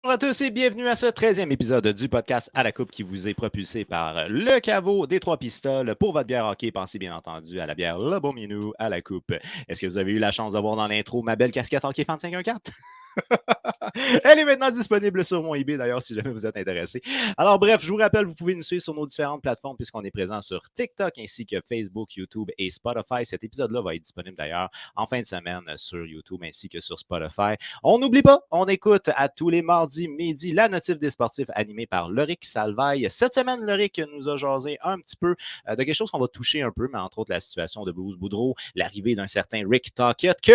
Bonjour à tous et bienvenue à ce 13e épisode du podcast À la Coupe qui vous est propulsé par le caveau des trois pistoles pour votre bière hockey. Pensez bien entendu à la bière Le Beau Minou à la Coupe. Est-ce que vous avez eu la chance de voir dans l'intro ma belle casquette hockey fan 514? Elle est maintenant disponible sur mon eBay d'ailleurs si jamais vous êtes intéressé. Alors bref, je vous rappelle, vous pouvez nous suivre sur nos différentes plateformes puisqu'on est présent sur TikTok ainsi que Facebook, YouTube et Spotify. Cet épisode-là va être disponible d'ailleurs en fin de semaine sur YouTube ainsi que sur Spotify. On n'oublie pas, on écoute à tous les mardis midi la notif des sportifs animée par Loric Salvaille. Cette semaine, Loric nous a jasé un petit peu de quelque chose qu'on va toucher un peu, mais entre autres la situation de Bruce Boudreau, l'arrivée d'un certain Rick Tocchet que...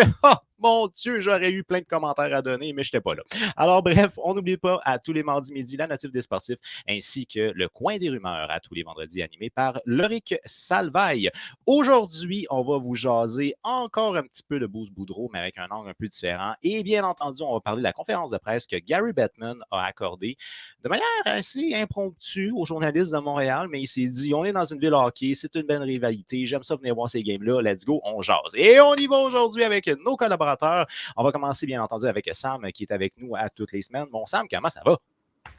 mon Dieu, j'aurais eu plein de commentaires à donner, mais je n'étais pas là. Alors bref, on n'oublie pas à tous les mardis midi la notif des sportifs ainsi que le coin des rumeurs à tous les vendredis animé par Loric Salvaille. Aujourd'hui, on va vous jaser encore un petit peu de Bruce Boudreau, mais avec un angle un peu différent. Et bien entendu, on va parler de la conférence de presse que Gary Bettman a accordée de manière assez impromptue aux journalistes de Montréal, mais il s'est dit, on est dans une ville hockey, c'est une belle rivalité, j'aime ça venir voir ces games-là, let's go, on jase. Et on y va aujourd'hui avec nos collaborateurs. On va commencer, bien entendu, avec Sam, qui est avec nous à toutes les semaines. Mon Sam, comment ça va?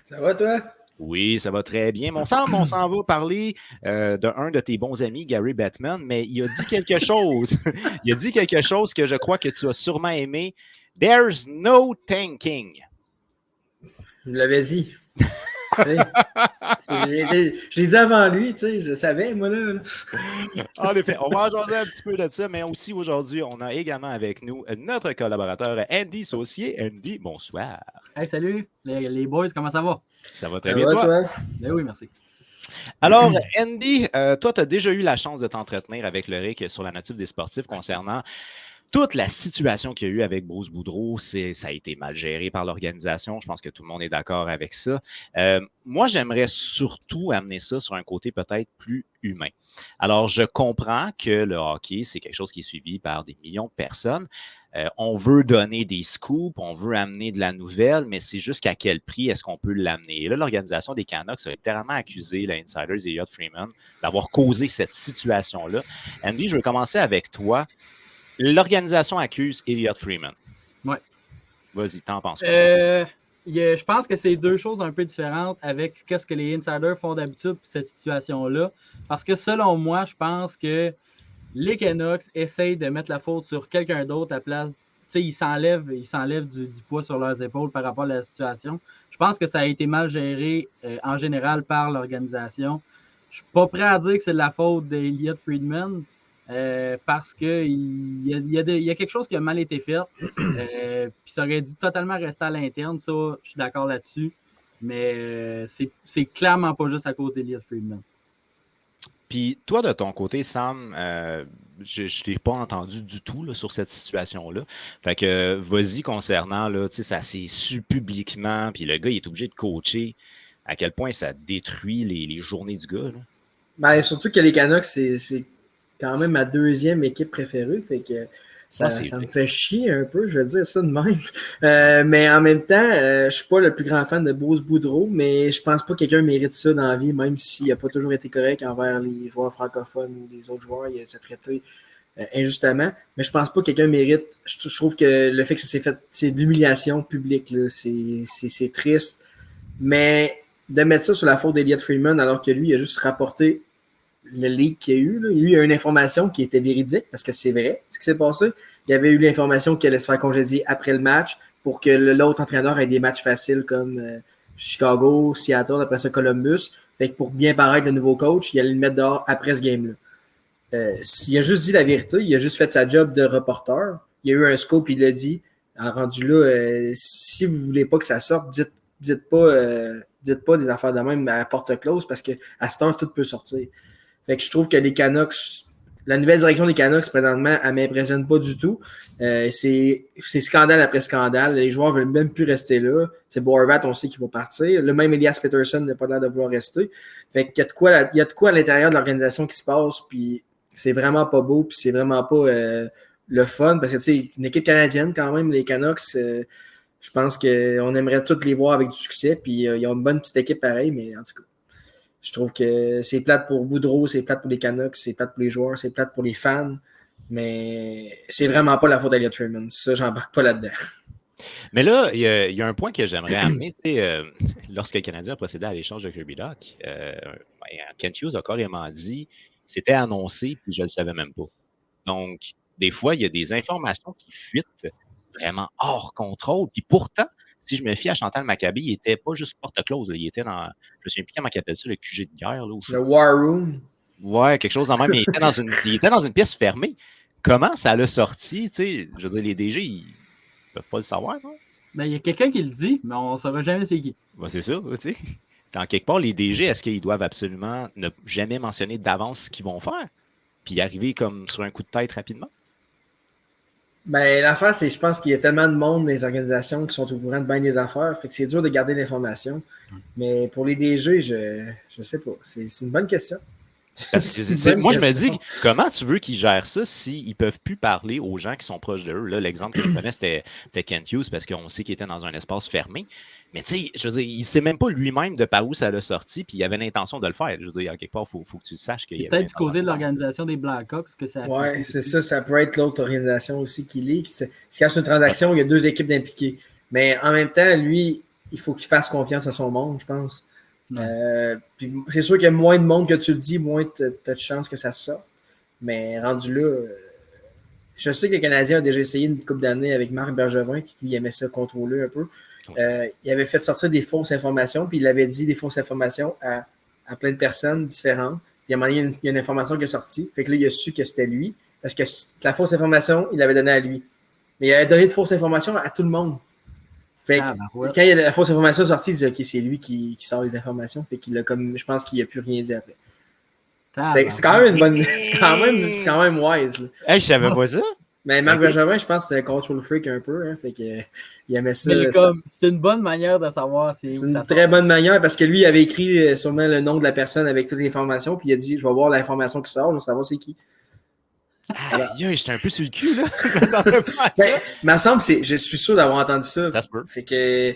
Ça va, toi? Oui, ça va très bien. Mon Sam, on s'en va parler d'un de tes bons amis, Gary Bettman, mais il a dit quelque chose. Il a dit quelque chose que je crois que tu as sûrement aimé. There's no tanking. Je l'avais dit. Je l'ai dit avant lui, tu sais, je savais, moi, là. En effet, on va en jaser un petit peu de ça, mais aussi aujourd'hui, on a également avec nous notre collaborateur Andy Saucier. Andy, bonsoir. Hey, salut, les boys, comment ça va? Ça va très bien, toi? Ben oui, merci. Alors, Andy, toi, tu as déjà eu la chance de t'entretenir avec Loric sur la notif des sportifs concernant toute la situation qu'il y a eu avec Bruce Boudreau. Ça a été mal géré par l'organisation. Je pense que tout le monde est d'accord avec ça. Moi, j'aimerais surtout amener ça sur un côté peut-être plus humain. Alors, je comprends que le hockey, c'est quelque chose qui est suivi par des millions de personnes. On veut donner des scoops, on veut amener de la nouvelle, mais c'est jusqu'à quel prix est-ce qu'on peut l'amener? Et là, l'organisation des Canucks a littéralement accusé l'Insiders et Elliott Freeman d'avoir causé cette situation-là. Andy, je veux commencer avec toi. L'organisation accuse Elliott Freeman. Oui. Vas-y, t'en penses quoi? Je pense que c'est deux choses un peu différentes avec ce que les insiders font d'habitude pour cette situation-là. Parce que selon moi, je pense que les Canucks essayent de mettre la faute sur quelqu'un d'autre à la place. Tu sais, ils s'enlèvent du poids sur leurs épaules par rapport à la situation. Je pense que ça a été mal géré en général par l'organisation. Je suis pas prêt à dire que c'est de la faute d'Elliott Friedman. Parce qu'il y a quelque chose qui a mal été fait. Puis ça aurait dû totalement rester à l'interne. Ça, je suis d'accord là-dessus. Mais c'est clairement pas juste à cause d'Elliott Friedman. Puis toi, de ton côté, Sam, je ne t'ai pas entendu du tout là, sur cette situation-là. Fait que vas-y concernant, là, ça s'est su publiquement, puis le gars, il est obligé de coacher. À quel point ça détruit les journées du gars, là? Ben, surtout que les Canucks, c'est quand même ma deuxième équipe préférée. Fait que ça me fait chier un peu, je vais dire ça de même. Mais en même temps, je suis pas le plus grand fan de Bruce Boudreau, mais je pense pas que quelqu'un mérite ça dans la vie, même s'il n'a pas toujours été correct envers les joueurs francophones ou les autres joueurs. Il s'est traité injustement. Mais je pense pas que quelqu'un mérite. Je trouve que le fait que ça s'est fait, c'est de l'humiliation publique. Là. C'est triste. Mais de mettre ça sur la faute d'Elliott Freeman, alors que lui, il a juste rapporté le leak qu'il y a eu. Là. Il y a eu une information qui était véridique, parce que c'est vrai ce qui s'est passé. Il y avait eu l'information qu'il allait se faire congédier après le match pour que l'autre entraîneur ait des matchs faciles comme Chicago, Seattle, après ça Columbus. Fait que pour bien paraître le nouveau coach, il allait le mettre dehors après ce game-là. Il a juste dit la vérité, il a juste fait sa job de reporter. Il y a eu un scoop, il l'a dit. Rendu là, si vous voulez pas que ça sorte, dites pas des affaires de même à porte close parce qu'à cette heure, tout peut sortir. Fait que je trouve que les Canucks, la nouvelle direction des Canucks, présentement, elle m'impressionne pas du tout. C'est scandale après scandale. Les joueurs veulent même plus rester là. C'est Horvat, on sait qu'il va partir. Le même Elias Pettersson n'a pas l'air de vouloir rester. Fait qu'il y a de quoi à l'intérieur de l'organisation qui se passe, puis c'est vraiment pas beau, puis c'est vraiment pas le fun, parce que tu sais, une équipe canadienne quand même, les Canucks, je pense qu'on aimerait tous les voir avec du succès, puis ils ont une bonne petite équipe pareil, mais en tout cas, je trouve que c'est plate pour Boudreau, c'est plate pour les Canucks, c'est plate pour les joueurs, c'est plate pour les fans, mais c'est vraiment pas la faute d'Elliott Freeman. Ça, j'embarque pas là-dedans. Mais là, il y a un point que j'aimerais amener. Lorsque le Canadien a procédé à l'échange de Kirby Dach, Kent Hughes a carrément dit c'était annoncé, puis je ne le savais même pas. Donc, des fois, il y a des informations qui fuitent vraiment hors contrôle. Puis pourtant, si je me fie à Chantal Maccabi, il n'était pas juste porte close. Il était dans, je me souviens plus comment il appelle ça, le QG de guerre. Là, le War Room. Ouais, quelque chose en même. Il était dans une pièce fermée. Comment ça l'a sorti? Je veux dire, les DG, ils ne peuvent pas le savoir, non? Ben, il y a quelqu'un qui le dit, mais on ne saura jamais c'est qui. Ben, c'est ça, tu sais. En quelque part, les DG, est-ce qu'ils doivent absolument ne jamais mentionner d'avance ce qu'ils vont faire? Puis arriver comme sur un coup de tête rapidement? Ben, l'affaire, c'est je pense qu'il y a tellement de monde dans les organisations qui sont au courant de bien des affaires, fait que c'est dur de garder l'information. Mais pour les DG, je sais pas. C'est une bonne question. Moi, je me dis, comment tu veux qu'ils gèrent ça s'ils ne peuvent plus parler aux gens qui sont proches d'eux? Là, l'exemple que je connais, c'était Kent Hughes parce qu'on sait qu'il était dans un espace fermé. Mais tu sais, je veux dire, il ne sait même pas lui-même de par où ça l'a sorti, puis il avait l'intention de le faire. Je veux dire, à quelque part, il faut que tu saches qu'il y a. Peut-être du côté de l'organisation des Blackhawks que ça. Oui, c'est ça. Ça peut être l'autre organisation aussi qui leak. Si il y a une transaction, il y a deux équipes impliquées. Mais en même temps, lui, il faut qu'il fasse confiance à son monde, je pense. Puis c'est sûr qu'il y a moins de monde que tu le dis, moins tu as de chances que ça sorte. Mais rendu là, je sais que le Canadien a déjà essayé une couple d'années avec Marc Bergevin, qui lui aimait ça contrôler un peu. Il avait fait sortir des fausses informations, puis il avait dit des fausses informations à plein de personnes différentes. Puis à un moment donné, il y a une information qui est sortie. Fait que là, il a su que c'était lui. Parce que la fausse information, il l'avait donnée à lui. Mais il avait donné de fausses informations à tout le monde. Fait que quand il y a la fausse information sortie, il dit OK, c'est lui qui sort les informations. Fait qu'il a comme. Je pense qu'il n'a plus rien dit après. C'est quand même une bonne. C'est quand même wise. Là. Hey, je savais pas ça. Mais Marc Bergevin, je pense que c'est un control freak un peu. Hein, fait que, il aimait ça. C'est une bonne manière de savoir. C'est une très bonne manière parce que lui, il avait écrit sûrement le nom de la personne avec toutes les informations. Puis il a dit je vais voir l'information qui sort, je vais savoir c'est qui. J'étais un peu sur le cul, là. Il me semble, je suis sûr d'avoir entendu ça. Fait que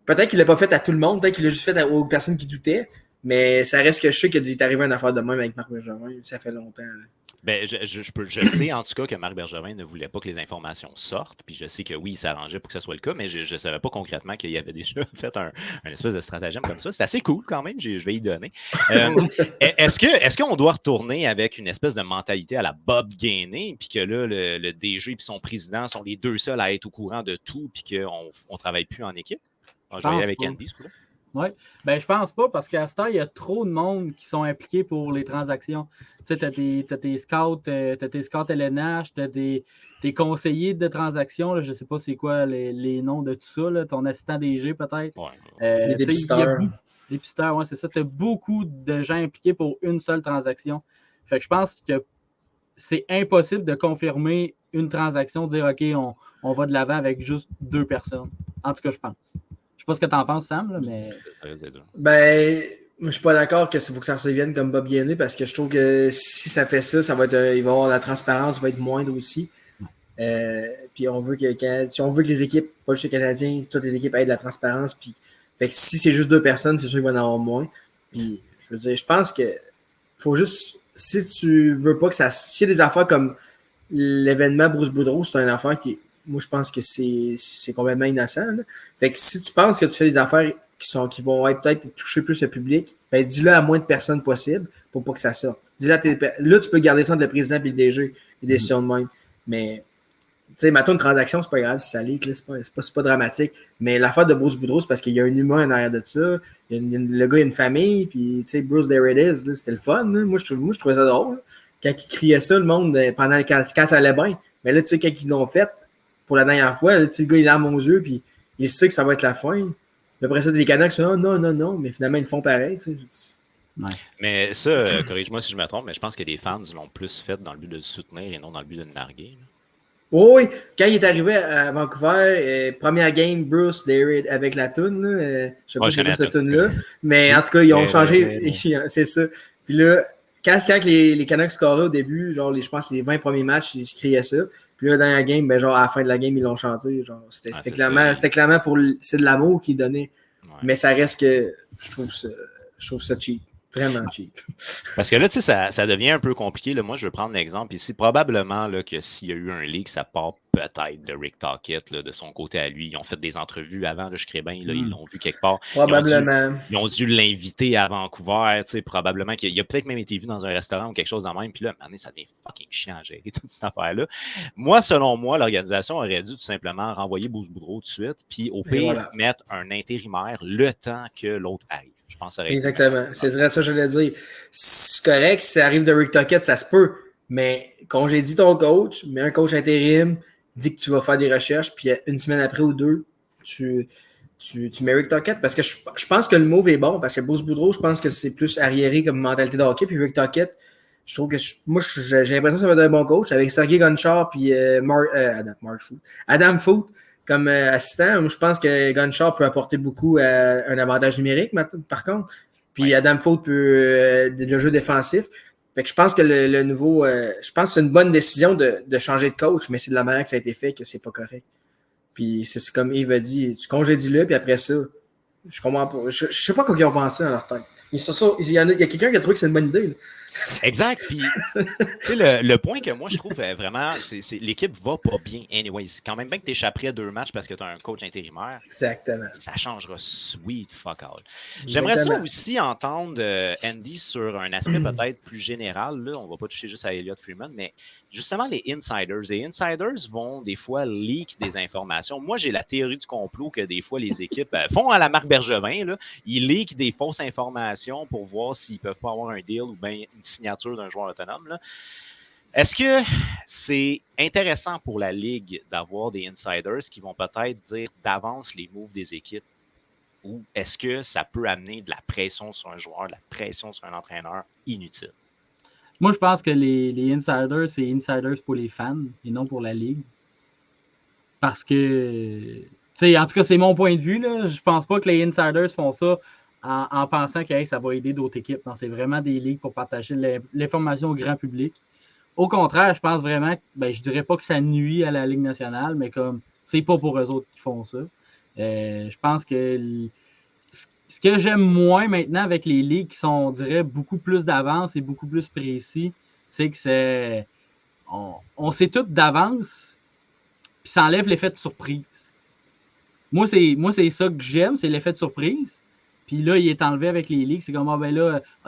peut-être qu'il l'a pas fait à tout le monde, peut-être qu'il l'a juste fait aux personnes qui doutaient. Mais ça reste que je sais qu'il est arrivé une affaire de même avec Marc Bergevin. Ça fait longtemps. Là. Ben, je sais en tout cas que Marc Bergevin ne voulait pas que les informations sortent, puis je sais que oui, il s'arrangeait pour que ce soit le cas, mais je ne savais pas concrètement qu'il y avait déjà fait un espèce de stratagème comme ça. C'est assez cool quand même, je vais y donner. Est-ce qu'on doit retourner avec une espèce de mentalité à la Bob Gainey, puis que là, le DG et son président sont les deux seuls à être au courant de tout, puis qu'on ne travaille plus en équipe? Je vais y aller avec Andy, ce coup-là. Oui, ben je pense pas parce qu'à ce temps, il y a trop de monde qui sont impliqués pour les transactions. Tu sais, t'as tes scouts LNH, t'as tes conseillers de transactions, là, je sais pas c'est quoi les noms de tout ça, là, ton assistant DG peut-être. Ouais. Les dépisteurs. Les dépisteurs, oui, c'est ça. T'as beaucoup de gens impliqués pour une seule transaction. Fait que je pense que c'est impossible de confirmer une transaction, de dire OK, on va de l'avant avec juste 2 personnes. En tout cas, je pense. Je sais pas ce que tu en penses, Sam, là, mais. Ben, je suis pas d'accord que faut que ça revienne comme Bob Gainey parce que je trouve que si ça fait ça, ça va être, il va y avoir la transparence va être moindre aussi. Puis on veut si on veut que les équipes, pas juste les Canadiens, toutes les équipes aient de la transparence. Puis, fait que si c'est juste 2 personnes, c'est sûr qu'il va en avoir moins. Puis je veux dire, je pense que faut juste, si tu veux pas que ça, s'il y a des affaires comme l'événement Bruce Boudreau, c'est une affaire qui, moi je pense que c'est complètement innocent. Là. Fait que si tu penses que tu fais des affaires qui vont être peut-être toucher plus le public, ben dis-le à moins de personnes possible pour pas que ça sorte. Là, tu peux garder ça entre le président et le DG, les décisions de même. Mais tu sais, maintenant, une transaction, c'est pas grave si ça leak, c'est pas dramatique. Mais l'affaire de Bruce Boudreau, c'est parce qu'il y a un humain en arrière de ça. Le gars, il a une famille, puis tu sais, Bruce, there it is, là, c'était le fun. Là. Moi, je trouvais ça drôle. Là. Quand il criait ça, le monde, quand ça allait bien. Mais là, tu sais, quand ils l'ont fait, pour la dernière fois, là, tu sais, le gars, il a larmes aux yeux, puis il sait que ça va être la fin. Mais après ça, des Canucks qui sont non, mais finalement, ils le font pareil, tu sais. Ouais. Mais ça, corrige-moi si je me trompe, mais je pense que les fans l'ont plus fait dans le but de le soutenir et non dans le but de le narguer. Là. Oui, quand il est arrivé à Vancouver, première game, Bruce, David, avec la toune, je sais pas si c'est cette toune-là, mais en tout cas, ils ont changé, c'est ça. Puis là, quand les Canucks scoraient au début, genre, je pense que les 20 premiers matchs, ils criaient ça. Puis là, dans la game, ben, genre, à la fin de la game, ils l'ont chanté. Genre, c'était clairement c'est de l'amour qu'ils donnaient. Ouais. Mais ça reste que je trouve ça cheap. Vraiment cheap. Parce que là, tu sais, ça devient un peu compliqué. Là. Moi, je vais prendre l'exemple ici. Probablement là, que s'il y a eu un leak, ça part peut-être de Rick Tocchet, là, de son côté à lui. Ils ont fait des entrevues avant, là, je crée bien, là, ils l'ont vu quelque part. Probablement. Ils ont dû l'inviter à Vancouver, tu sais, probablement qu'il a peut-être même été vu dans un restaurant ou quelque chose de même. Puis là, à un moment donné, ça devient fucking chiant à gérer toute cette affaire-là. Moi, selon moi, l'organisation aurait dû tout simplement renvoyer Bruce Boudreau tout de suite, puis au pire, mettre un intérimaire le temps que l'autre arrive. Je pense que ça exactement. C'est vrai ça que j'allais dire. C'est correct, si ça arrive de Rick Tocchet, ça se peut. Mais congédie ton coach, mets un coach intérim, dis que tu vas faire des recherches, puis une semaine après ou 2, tu mets Rick Tocchet. Parce que je pense que le move est bon, parce que Bruce Boudreau, je pense que c'est plus arriéré comme mentalité de hockey, puis Rick Tocchet, je trouve que moi, j'ai l'impression que ça va être un bon coach, avec Sergei Gonchar puis Adam Foote. Comme assistant, je pense que Gonchar peut apporter beaucoup un avantage numérique, par contre. Puis Adam Foote peut le jeu défensif. Fait que je pense que le nouveau... je pense que c'est une bonne décision de changer de coach, mais c'est de la manière que ça a été fait que c'est pas correct. Puis c'est comme Yves a dit, tu congédies-le, puis après ça, je comprends pas. Je sais pas quoi ils ont pensé dans leur tête. Il y a quelqu'un qui a trouvé que c'est une bonne idée. Là. Exact. Puis, le point que moi, je trouve vraiment, c'est l'équipe va pas bien. Anyway, c'est quand même bien que tu échapperais 2 matchs parce que tu as un coach intérimaire. Exactement. Ça changera sweet fuck all. J'aimerais ça aussi entendre Andy sur un aspect peut-être plus général. Là, on va pas toucher juste à Elliott Freeman, mais justement les insiders. Les insiders vont des fois leak des informations. Moi, j'ai la théorie du complot que des fois les équipes font à la Marc Bergevin. Là, ils leakent des fausses informations pour voir s'ils peuvent pas avoir un deal ou bien une signature d'un joueur autonome. Là. Est-ce que c'est intéressant pour la Ligue d'avoir des insiders qui vont peut-être dire d'avance les moves des équipes ou est-ce que ça peut amener de la pression sur un joueur, de la pression sur un entraîneur inutile? Moi, je pense que les insiders, c'est insiders pour les fans et non pour la Ligue. Parce que, tu sais, en tout cas, c'est mon point de vue. Là. Je pense pas que les insiders font ça en pensant que ça va aider d'autres équipes. Non, c'est vraiment des ligues pour partager l'information au grand public. Au contraire, je pense vraiment, je dirais pas que ça nuit à la Ligue nationale, mais comme c'est pas pour eux autres qui font ça. Je pense que ce que j'aime moins maintenant avec les ligues qui sont, on dirait, beaucoup plus d'avance et beaucoup plus précis, c'est que on sait tout d'avance, puis ça enlève l'effet de surprise. Moi, c'est ça que j'aime, c'est l'effet de surprise. Puis là, il est enlevé avec les ligues. C'est comme,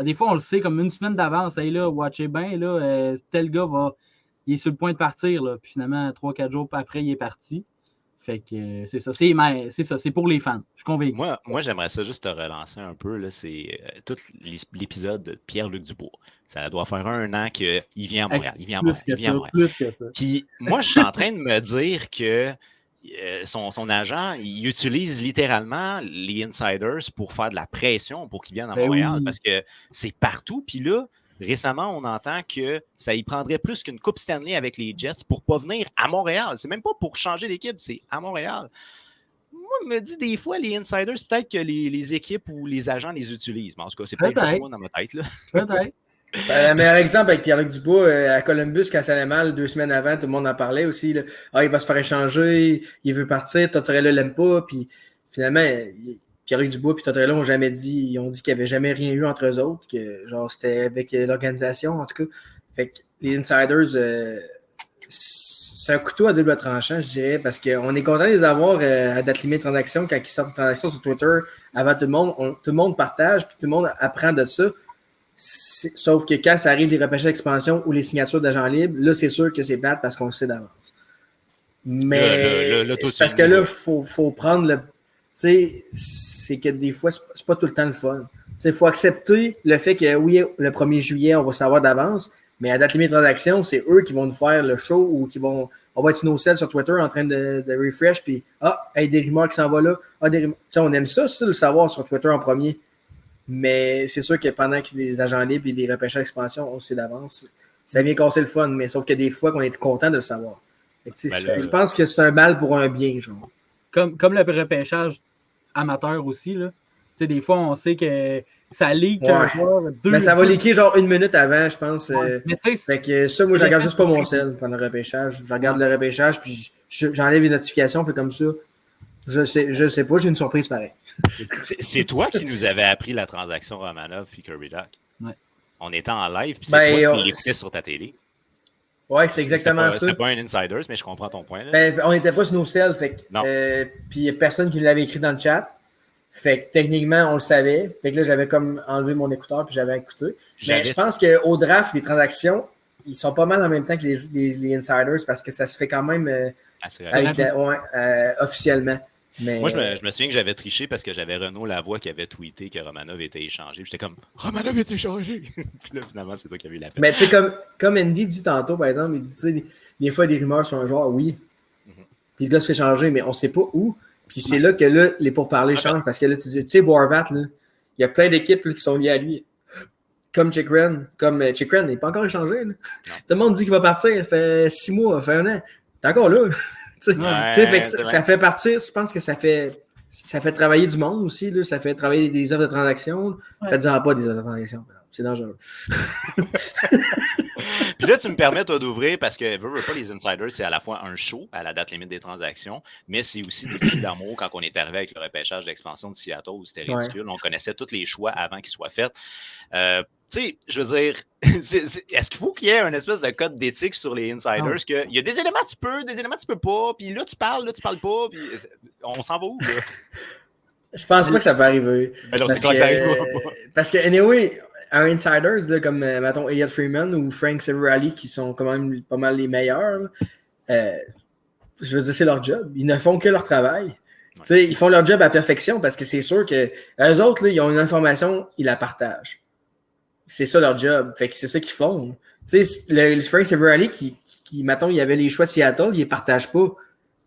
des fois, on le sait comme une semaine d'avance. Hey, là, watchez bien, là, tel gars il est sur le point de partir. Là. Puis finalement, 3-4 jours après, il est parti. Fait que c'est ça. C'est ça, c'est pour les fans. Je suis convaincu. Moi, j'aimerais ça juste te relancer un peu. Là, c'est tout l'épisode de Pierre-Luc Dubois. Ça doit faire 1 an qu'il vient à Montréal. Il vient à Montréal. Plus que ça. Puis moi, je suis en train de me dire que son agent, il utilise littéralement les insiders pour faire de la pression pour qu'ils viennent à Montréal parce que c'est partout. Puis là, récemment, on entend que ça y prendrait plus qu'une Coupe Stanley avec les Jets pour pas venir à Montréal. C'est même pas pour changer d'équipe, c'est à Montréal. Moi, me dit des fois, les insiders, peut-être que les équipes ou les agents les utilisent. Mais en tout cas, c'est peut-être juste moi dans ma tête. Là. Peut-être. Le meilleur exemple avec Pierre-Luc Dubois à Columbus, quand ça allait mal 2 semaines avant, tout le monde en parlait aussi. Là. Il va se faire échanger, il veut partir, Tortorella l'aime pas. Puis finalement, Pierre-Luc Dubois et Tortorella n'ont jamais dit, ils ont dit qu'il n'y avait jamais rien eu entre eux autres, que genre c'était avec l'organisation en tout cas. Fait que les insiders, c'est un couteau à double tranchant, je dirais, parce qu'on est content de les avoir à date limite de transaction quand ils sortent de transaction sur Twitter avant tout le monde. Tout le monde partage, puis tout le monde apprend de ça. Sauf que quand ça arrive des repêchages d'expansion ou les signatures d'agents libres, là, c'est sûr que c'est plate parce qu'on le sait d'avance. Mais c'est parce que là, il faut prendre le... Tu sais, c'est que des fois, c'est pas tout le temps le fun. Il faut accepter le fait que, oui, le 1er juillet, on va savoir d'avance, mais à date limite de transaction, c'est eux qui vont nous faire le show ou qui vont... On va être sur nos selles sur Twitter en train de refresh, puis des rumeurs qui s'en vont là. On aime ça, le savoir sur Twitter en premier. Mais c'est sûr que pendant qu'il y a des agents libres et des repêchages d'expansion, on le sait d'avance, ça vient casser le fun, mais sauf qu'il y a des fois qu'on est content de le savoir. Je pense que c'est un mal pour un bien, genre. Comme le repêchage amateur aussi, là. Des fois, on sait que ça leak un joueur. Mais ça va leaker genre 1 minute avant, je pense. Fait que ça, moi, je regarde juste pas mon sel pendant le repêchage. Je regarde le repêchage, puis j'enlève les notifications, fait comme ça. Je sais pas, j'ai une surprise pareille. C'est toi qui nous avais appris la transaction Romanov puis Kirby Dach. Ouais. On était en live, puis c'est toi qui l'écoutais sur ta télé. Ouais, c'est exactement ça. C'était pas un insider, mais je comprends ton point. On n'était pas sur nos selles, fait que puis il n'y a personne qui nous l'avait écrit dans le chat. Fait que techniquement, on le savait. Fait que là, j'avais comme enlevé mon écouteur puis j'avais écouté. Mais je pense qu'au draft, les transactions, ils sont pas mal en même temps que les insiders parce que ça se fait quand même officiellement. Mais... Moi, je me souviens que j'avais triché parce que j'avais Renaud Lavoie qui avait tweeté que Romanov était échangé. J'étais comme Romanov est échangé. Puis là, finalement, c'est toi qui as vu la peine. Mais tu sais, comme Andy dit tantôt, par exemple, il dit, tu sais, des fois, des rumeurs sur un joueur, oui. Puis le gars se fait changer, mais on sait pas où. Puis c'est là que là, les pourparlers changent parce que là, tu sais, Boarvat, là, il y a plein d'équipes là, qui sont liées à lui. Comme Chikrin. Chikrin n'est pas encore échangé. Là. Tout le monde dit qu'il va partir. Il fait 6 mois, il fait 1 an. T'es encore là. Fait que ça fait partir, je pense que ça fait travailler du monde aussi, là, ça fait travailler des offres de transaction. Faites-en pas des offres de transaction, c'est dangereux. Puis là, tu me permets, toi, d'ouvrir parce que veux pas les insiders, c'est à la fois un show à la date limite des transactions, mais c'est aussi des cris d'amour quand on est arrivé avec le repêchage d'expansion de Seattle où c'était ridicule. On connaissait tous les choix avant qu'ils soient faits. Tu sais, je veux dire, est-ce qu'il faut qu'il y ait un espèce de code d'éthique sur les insiders qu'il y a des éléments tu peux, des éléments tu peux pas, puis là tu parles pas, puis on s'en va où, là? Je pense pas que ça peut arriver. Alors, c'est clair que ça arrive pas. Parce que, anyway, un insiders, là, comme, mettons, Elliot Freeman ou Frank Severally, qui sont quand même pas mal les meilleurs, je veux dire, c'est leur job. Ils ne font que leur travail. Ils font leur job à perfection parce que c'est sûr que eux autres, là, ils ont une information, ils la partagent. C'est ça leur job. Fait que c'est ça qu'ils font. Tu sais, le Frank Severally qui, mettons, il y avait les choix de Seattle, il les partage pas.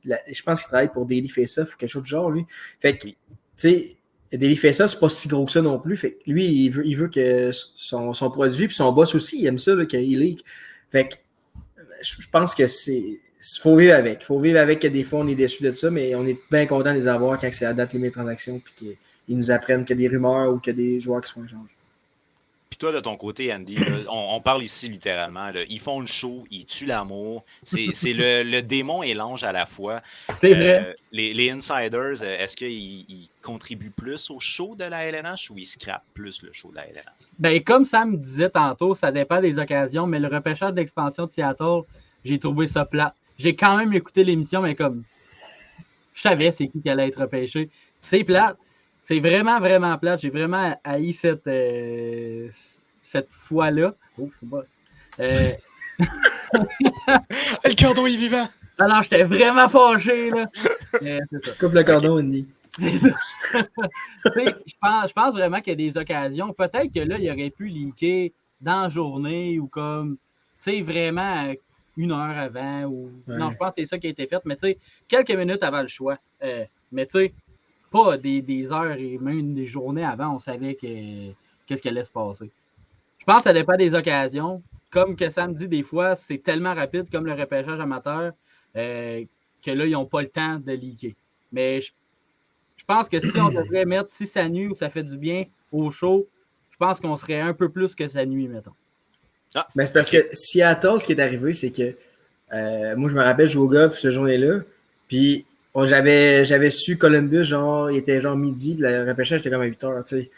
Je pense qu'il travaille pour Daily Faceoff ou quelque chose du genre, lui. Fait que, tu sais, Daily Faceoff, c'est pas si gros que ça non plus. Fait que lui, il veut que son produit, puis son boss aussi, il aime ça, là, qu'il leak. Fait que, je pense que faut vivre avec. Faut vivre avec que des fois, on est déçus de ça, mais on est bien content de les avoir quand c'est à date limite de transaction, puis qu'ils nous apprennent qu'il y a des rumeurs ou qu'il y a des joueurs qui se font échanger. Puis toi, de ton côté, Andy, là, on parle ici littéralement. Là, ils font le show, ils tuent l'amour. C'est le démon et l'ange à la fois. C'est vrai. Les insiders, est-ce qu'ils contribuent plus au show de la LNH ou ils scrapent plus le show de la LNH? Ben, comme Sam disait tantôt, ça dépend des occasions, mais le repêchage d'expansion de Seattle, j'ai trouvé ça plat. J'ai quand même écouté l'émission, mais comme je savais c'est qui allait être repêché. C'est plate. C'est vraiment, vraiment plate. J'ai vraiment haï cette fois-là. Oh, c'est pas... Le cordon est vivant! Alors, j'étais vraiment fâché, là. C'est ça. Coupe le cordon, Andy. Je pense vraiment qu'il y a des occasions. Peut-être que là, il aurait pu linker dans la journée ou comme, tu sais, vraiment 1 heure avant. Ou... Ouais. Non, je pense que c'est ça qui a été fait. Mais tu sais, quelques minutes avant le choix. Mais tu sais, pas des heures et même des journées avant, on savait qu'est-ce qui allait se passer. Je pense que ça dépend des occasions. Comme que Sam dit, des fois, c'est tellement rapide comme le repêchage amateur que là, ils n'ont pas le temps de leaker. Mais je pense que si on devrait mettre si ça nuit ou ça fait du bien au show, je pense qu'on serait un peu plus que ça nuit, mettons. Ah, mais c'est parce que Seattle, ce qui est arrivé, c'est que moi, je me rappelle, je jouais au golf cette journée-là, puis j'avais su Columbus, genre, il était genre midi, puis le repêchage était comme à 8 heures, tu sais.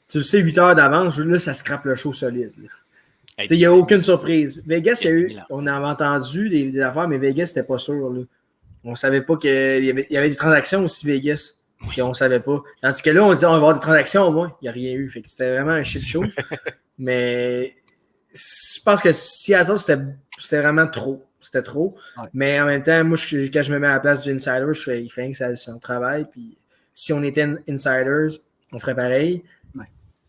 Tu le sais, 8 heures d'avance, là, ça scrape le show solide. Il n'y a aucune surprise. Vegas, on avait entendu des affaires, mais Vegas, c'était pas sûr. Là. On ne savait pas qu'il y avait des transactions aussi, Vegas, qu'on ne savait pas. Tandis que là, on disait, on va avoir des transactions au moins. Il n'y a rien eu. Fait que c'était vraiment un shit show. Mais je pense que Seattle, c'était vraiment trop. C'était trop. Ouais. Mais en même temps, moi, quand je me mets à la place du insider, il fait que c'est son travail. Puis si on était insiders, on ferait pareil.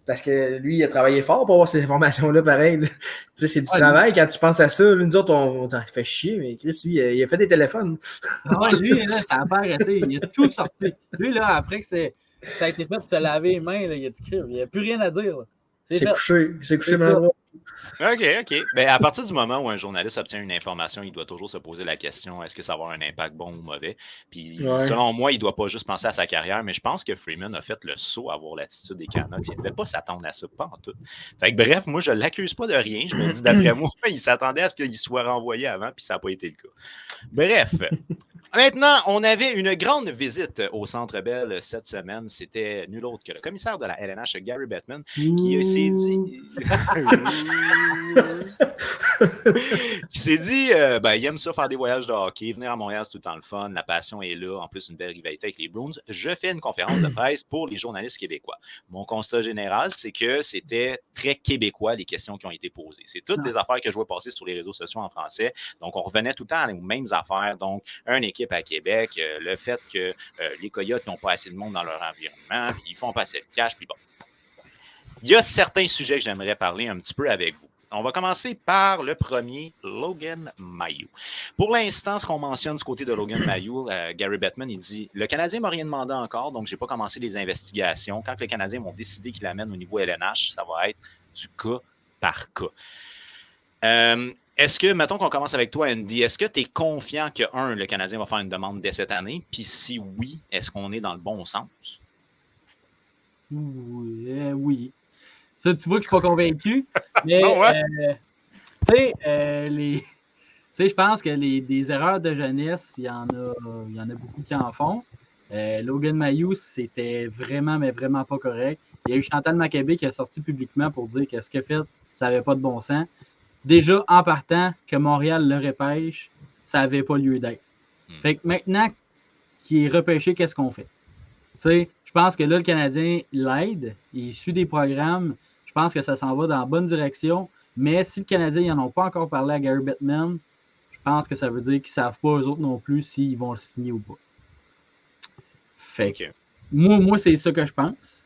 Parce que lui, il a travaillé fort pour avoir ces informations-là, pareil. Tu sais, c'est du travail quand tu penses à ça. Là, nous autres, on fait chier, mais Chris, lui, il a fait des téléphones. Lui, là, ça n'a pas arrêté. Il a tout sorti. Lui, là, après que ça a été fait de se laver les mains, là, il a dit qu'il n'y a plus rien à dire. C'est couché maladroit. OK. Ben, à partir du moment où un journaliste obtient une information, il doit toujours se poser la question, est-ce que ça va avoir un impact bon ou mauvais? Puis, selon moi, il ne doit pas juste penser à sa carrière, mais je pense que Freeman a fait le saut à voir l'attitude des Canucks. Il ne devait pas s'attendre à ça, pas en tout. Fait que, bref, moi, je ne l'accuse pas de rien. Je me dis, d'après moi, il s'attendait à ce qu'il soit renvoyé avant, puis ça n'a pas été le cas. Bref. Maintenant, on avait une grande visite au Centre Bell cette semaine. C'était nul autre que le commissaire de la LNH, Gary Bettman, qui s'est dit... qui s'est dit, il aime ça faire des voyages de hockey, venir à Montréal, c'est tout le temps le fun, la passion est là, en plus une belle rivalité avec les Bruins. Je fais une conférence de presse pour les journalistes québécois. Mon constat général, c'est que c'était très québécois les questions qui ont été posées. C'est toutes des affaires que je vois passer sur les réseaux sociaux en français. Donc, on revenait tout le temps aux mêmes affaires. Donc, une équipe à Québec, le fait que les Coyotes n'ont pas assez de monde dans leur environnement, puis ils font pas assez de cash, puis bon. Il y a certains sujets que j'aimerais parler un petit peu avec vous. On va commencer par le premier, Logan Mailloux. Pour l'instant, ce qu'on mentionne du côté de Logan Mailloux, Gary Bettman, il dit « Le Canadien ne m'a rien demandé encore, donc je n'ai pas commencé les investigations. Quand les Canadiens vont décider qu'ils l'amènent au niveau LNH, ça va être du cas par cas. » Est-ce que, mettons qu'on commence avec toi, Andy, est-ce que tu es confiant que, le Canadien va faire une demande dès cette année? Puis si oui, est-ce qu'on est dans le bon sens? Oui. Ça, tu vois que je ne suis pas convaincu. Mais, je pense que des erreurs de jeunesse, il y en a beaucoup qui en font. Logan Mailloux, c'était vraiment, mais vraiment pas correct. Il y a eu Chantal Machabée qui a sorti publiquement pour dire que ce qu'il a fait, ça n'avait pas de bon sens. Déjà, en partant, que Montréal le repêche, ça n'avait pas lieu d'être. Fait que maintenant qu'il est repêché, qu'est-ce qu'on fait? Tu sais, je pense que là, le Canadien l'aide, il suit des programmes. Je pense que ça s'en va dans la bonne direction. Mais si le Canadien, ils n'en ont pas encore parlé à Gary Bettman, je pense que ça veut dire qu'ils ne savent pas eux autres non plus s'ils vont le signer ou pas. Fait que moi, c'est ça que je pense.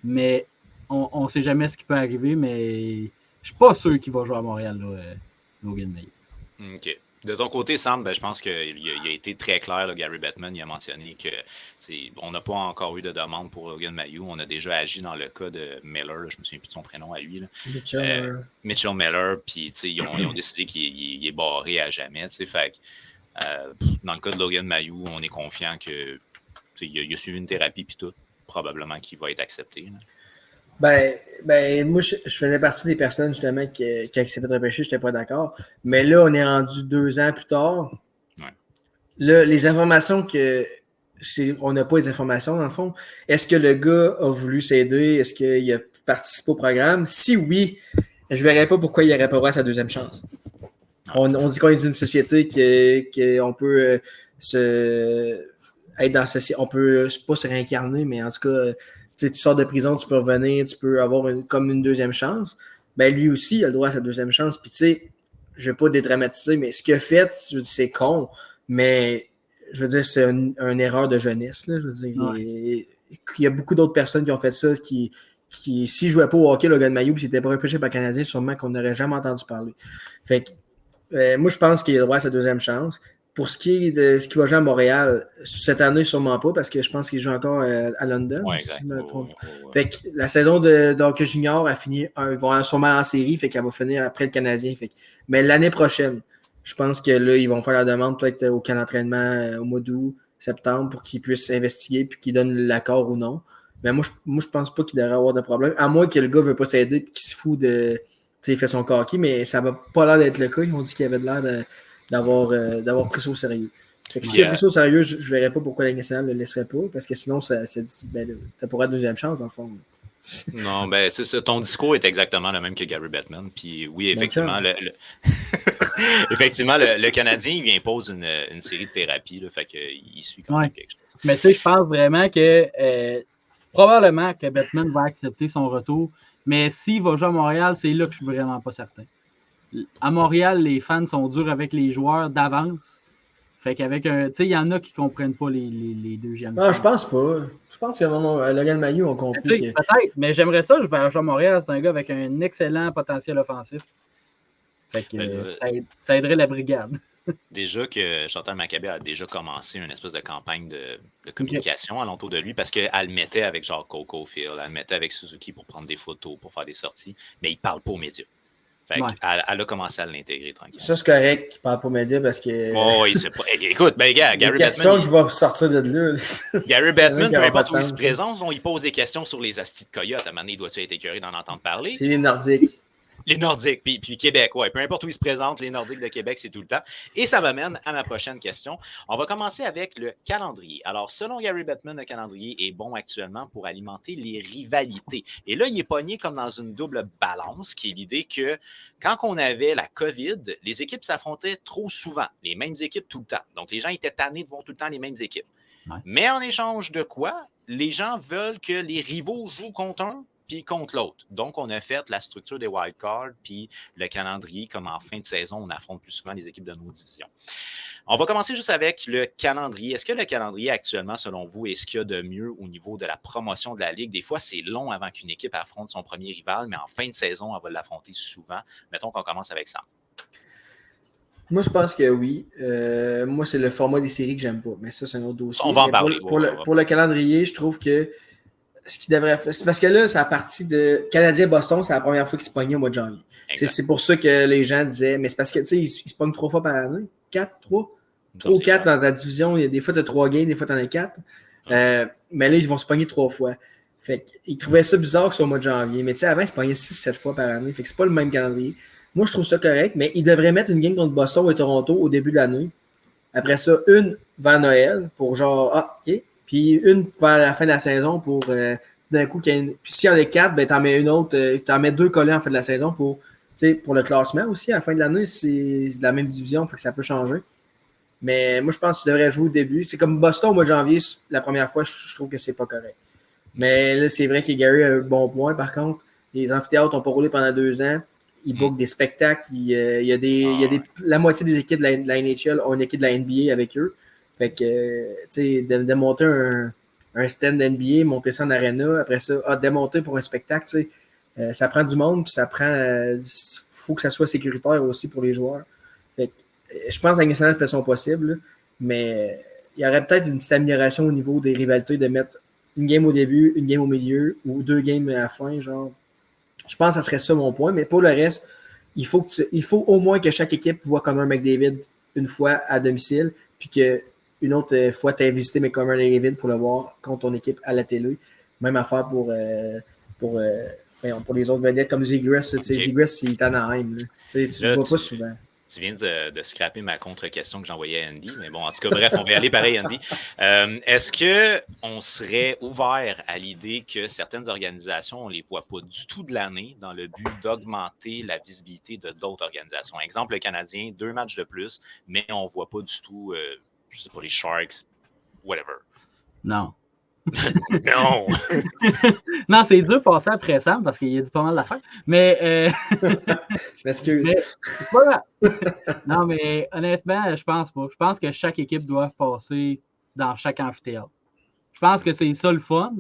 Mais on ne sait jamais ce qui peut arriver, mais je ne suis pas sûr qu'il va jouer à Montréal, là, Logan Mailloux. OK. De ton côté, Sam, je pense qu'il a été très clair, là, Gary Bettman, il a mentionné qu'on n'a pas encore eu de demande pour Logan Mailloux. On a déjà agi dans le cas de Miller, là, je me souviens plus de son prénom à lui. Là. Mitchell Miller, puis ils ont décidé qu'il est barré à jamais. Fait dans le cas de Logan Mailloux, on est confiant qu'il a suivi une thérapie puis tout, probablement qu'il va être accepté. Là. Moi, je faisais partie des personnes, justement, qui acceptaient de repêcher, je n'étais pas d'accord. Mais là, on est rendu 2 ans plus tard. Ouais. Là, les informations on n'a pas les informations, dans le fond. Est-ce que le gars a voulu s'aider? Est-ce qu'il a participé au programme? Si oui, je ne verrais pas pourquoi il n'aurait pas droit à sa deuxième chance. On dit qu'on est d'une société qu'on peut être dans on peut pas se réincarner, mais en tout cas, tu sors de prison, tu peux revenir, tu peux avoir comme une deuxième chance. Ben lui aussi, il a le droit à sa deuxième chance. Puis tu sais, je ne veux pas dédramatiser, mais ce qu'il a fait, c'est con, mais je veux dire, c'est une erreur de jeunesse. Là, je veux dire, il y a beaucoup d'autres personnes qui ont fait ça, qui s'ils ne jouaient pas au hockey, Logan Mailloux, puis s'il n'était pas repêché par le Canadien, sûrement qu'on n'aurait jamais entendu parler. Fait que, moi, je pense qu'il a le droit à sa deuxième chance. Pour ce qui est de ce qu'il va jouer à Montréal, cette année, sûrement pas, parce que je pense qu'il joue encore à London, si je me trompe. Fait que la saison de hockey junior a fini, ils vont sûrement en série, fait qu'elle va finir après le Canadien. Mais l'année prochaine, je pense que là, ils vont faire la demande peut-être au camp d'entraînement au mois d'août. septembre pour qu'il puisse investiguer puis qu'il donne l'accord ou non. Mais moi, je pense pas qu'il devrait avoir de problème. À moins que le gars ne veut pas s'aider et qu'il se fout de. Tu sais, il fait son coquille, mais ça va pas l'air d'être le cas. Ils ont dit qu'il avait l'air d'avoir pris ça au sérieux. Fait que s'il a pris ça au sérieux, je ne verrais pas pourquoi la nationale ne le laisserait pas, parce que sinon, ça dit, ça pourrait être deuxième chance, dans le fond. Non, ben c'est ça. Ton discours est exactement le même que Gary Bettman. Puis oui, effectivement, effectivement, le Canadien, il impose une série de thérapies. Là, fait qu'il suit quand même quelque chose. Mais tu sais, je pense vraiment que probablement que Bettman va accepter son retour. Mais s'il va jouer à Montréal, c'est là que je suis vraiment pas certain. À Montréal, les fans sont durs avec les joueurs d'avance. Fait qu'avec un. Tu sais, il y en a qui ne comprennent pas les deuxièmes. Non, je pense pas. Je pense que Logan Mailloux ont compris. Peut-être, mais j'aimerais ça. Je vais à Montréal, c'est un gars avec un excellent potentiel offensif. Fait que ça aiderait la brigade. Déjà que Chantal Machabée a déjà commencé une espèce de campagne de communication alentour de lui parce qu'elle le mettait avec genre Coco Field, elle le mettait avec Suzuki pour prendre des photos, pour faire des sorties, mais il ne parle pas aux médias. Elle a commencé à l'intégrer tranquillement. Ça, c'est correct qu'il ne parle pas aux médias parce que. Oh, il sait pas. Écoute, ben, gars, Gary Bettman. Qui va sortir de là. Gary Bettman, peu importe où il se présente, il pose des questions sur les astis de coyotes. À un moment donné, doit-tu être écœuré d'en entendre parler? C'est les Nordiques. Les Nordiques, puis Québec, ouais. Peu importe où ils se présentent, les Nordiques de Québec, c'est tout le temps. Et ça m'amène à ma prochaine question. On va commencer avec le calendrier. Alors, selon Gary Bettman, le calendrier est bon actuellement pour alimenter les rivalités. Et là, il est pogné comme dans une double balance, qui est l'idée que quand on avait la COVID, les équipes s'affrontaient trop souvent, les mêmes équipes tout le temps. Donc, les gens étaient tannés de voir tout le temps les mêmes équipes. Ouais. Mais en échange de quoi, les gens veulent que les rivaux jouent contre un puis contre l'autre. Donc, on a fait la structure des wildcards, puis le calendrier, comme en fin de saison, on affronte plus souvent les équipes de nos divisions. On va commencer juste avec le calendrier. Est-ce que le calendrier actuellement, selon vous, est ce qu'il y a de mieux au niveau de la promotion de la Ligue? Des fois, c'est long avant qu'une équipe affronte son premier rival, mais en fin de saison, elle va l'affronter souvent. Mettons qu'on commence avec ça. Moi, je pense que oui. Moi, c'est le format des séries que j'aime pas, mais ça, c'est un autre dossier. On va en parler. Pour le calendrier, je trouve que ce qu'il devrait faire, c'est parce que là, c'est à partir de Canadien-Boston, c'est la première fois qu'ils se pognaient au mois de janvier. C'est pour ça que les gens disaient, mais c'est parce que, tu sais, ils se pognent 3 fois par année. 4, 3 ou 4 dans ta division. Il y a des fois, tu as 3 games, des fois, tu en as 4. Mais là, ils vont se pogner 3 fois. Fait qu'ils trouvaient ça bizarre que ce soit au mois de janvier. Mais tu sais, avant, ils se pognaient 6-7 fois par année. Fait que c'est pas le même calendrier. Moi, je trouve ça correct, mais ils devraient mettre une game contre Boston et Toronto au début de l'année. Après ça, une vers Noël pour genre, OK. Puis une vers la fin de la saison pour d'un coup, puis s'il y en a 4, ben t'en mets une autre, t'en mets 2 collés en fin de la saison pour le classement aussi. À la fin de l'année, c'est de la même division, fait que ça peut changer. Mais moi, je pense que tu devrais jouer au début. C'est comme Boston au mois de janvier, la première fois, je trouve que c'est pas correct. Mais là, c'est vrai que Gary a un bon point. Par contre, les amphithéâtres n'ont pas roulé pendant 2 ans. Ils bookent des spectacles. La moitié des équipes de la NHL ont une équipe de la NBA avec eux. Fait que, tu sais, de monter un stand NBA, monter ça en arena, après ça, démonter pour un spectacle, tu sais, ça prend du monde, puis ça prend. Faut que ça soit sécuritaire aussi pour les joueurs. Fait que, je pense que la nationale fait son possible, mais il y aurait peut-être une petite amélioration au niveau des rivalités de mettre une game au début, une game au milieu, ou 2 games à la fin, genre. Je pense que ça serait ça mon point, mais pour le reste, il faut au moins que chaque équipe voit Connor McDavid une fois à domicile, puis qu'une autre fois, tu as visité Connor McDavid pour le voir contre ton équipe à la télé. Même affaire pour les autres vedettes comme Zegras. Okay. Zegras, il est à Anaheim. Tu le vois pas souvent. Tu viens de scraper ma contre-question que j'envoyais à Andy, mais bon, en tout cas, bref, on va y aller pareil, Andy. Est-ce qu'on serait ouvert à l'idée que certaines organisations, on ne les voit pas du tout de l'année dans le but d'augmenter la visibilité de d'autres organisations? Exemple, le Canadien, 2 matchs de plus, mais on ne voit pas du tout, je ne sais pas, les Sharks, whatever. Non. Non! Non, c'est dur de passer après Sam parce qu'il a dit pas mal d'affaires. Mais. Je m'excuse. Voilà. Non, mais honnêtement, je pense pas. Je pense que chaque équipe doit passer dans chaque amphithéâtre. Je pense que c'est ça le fun.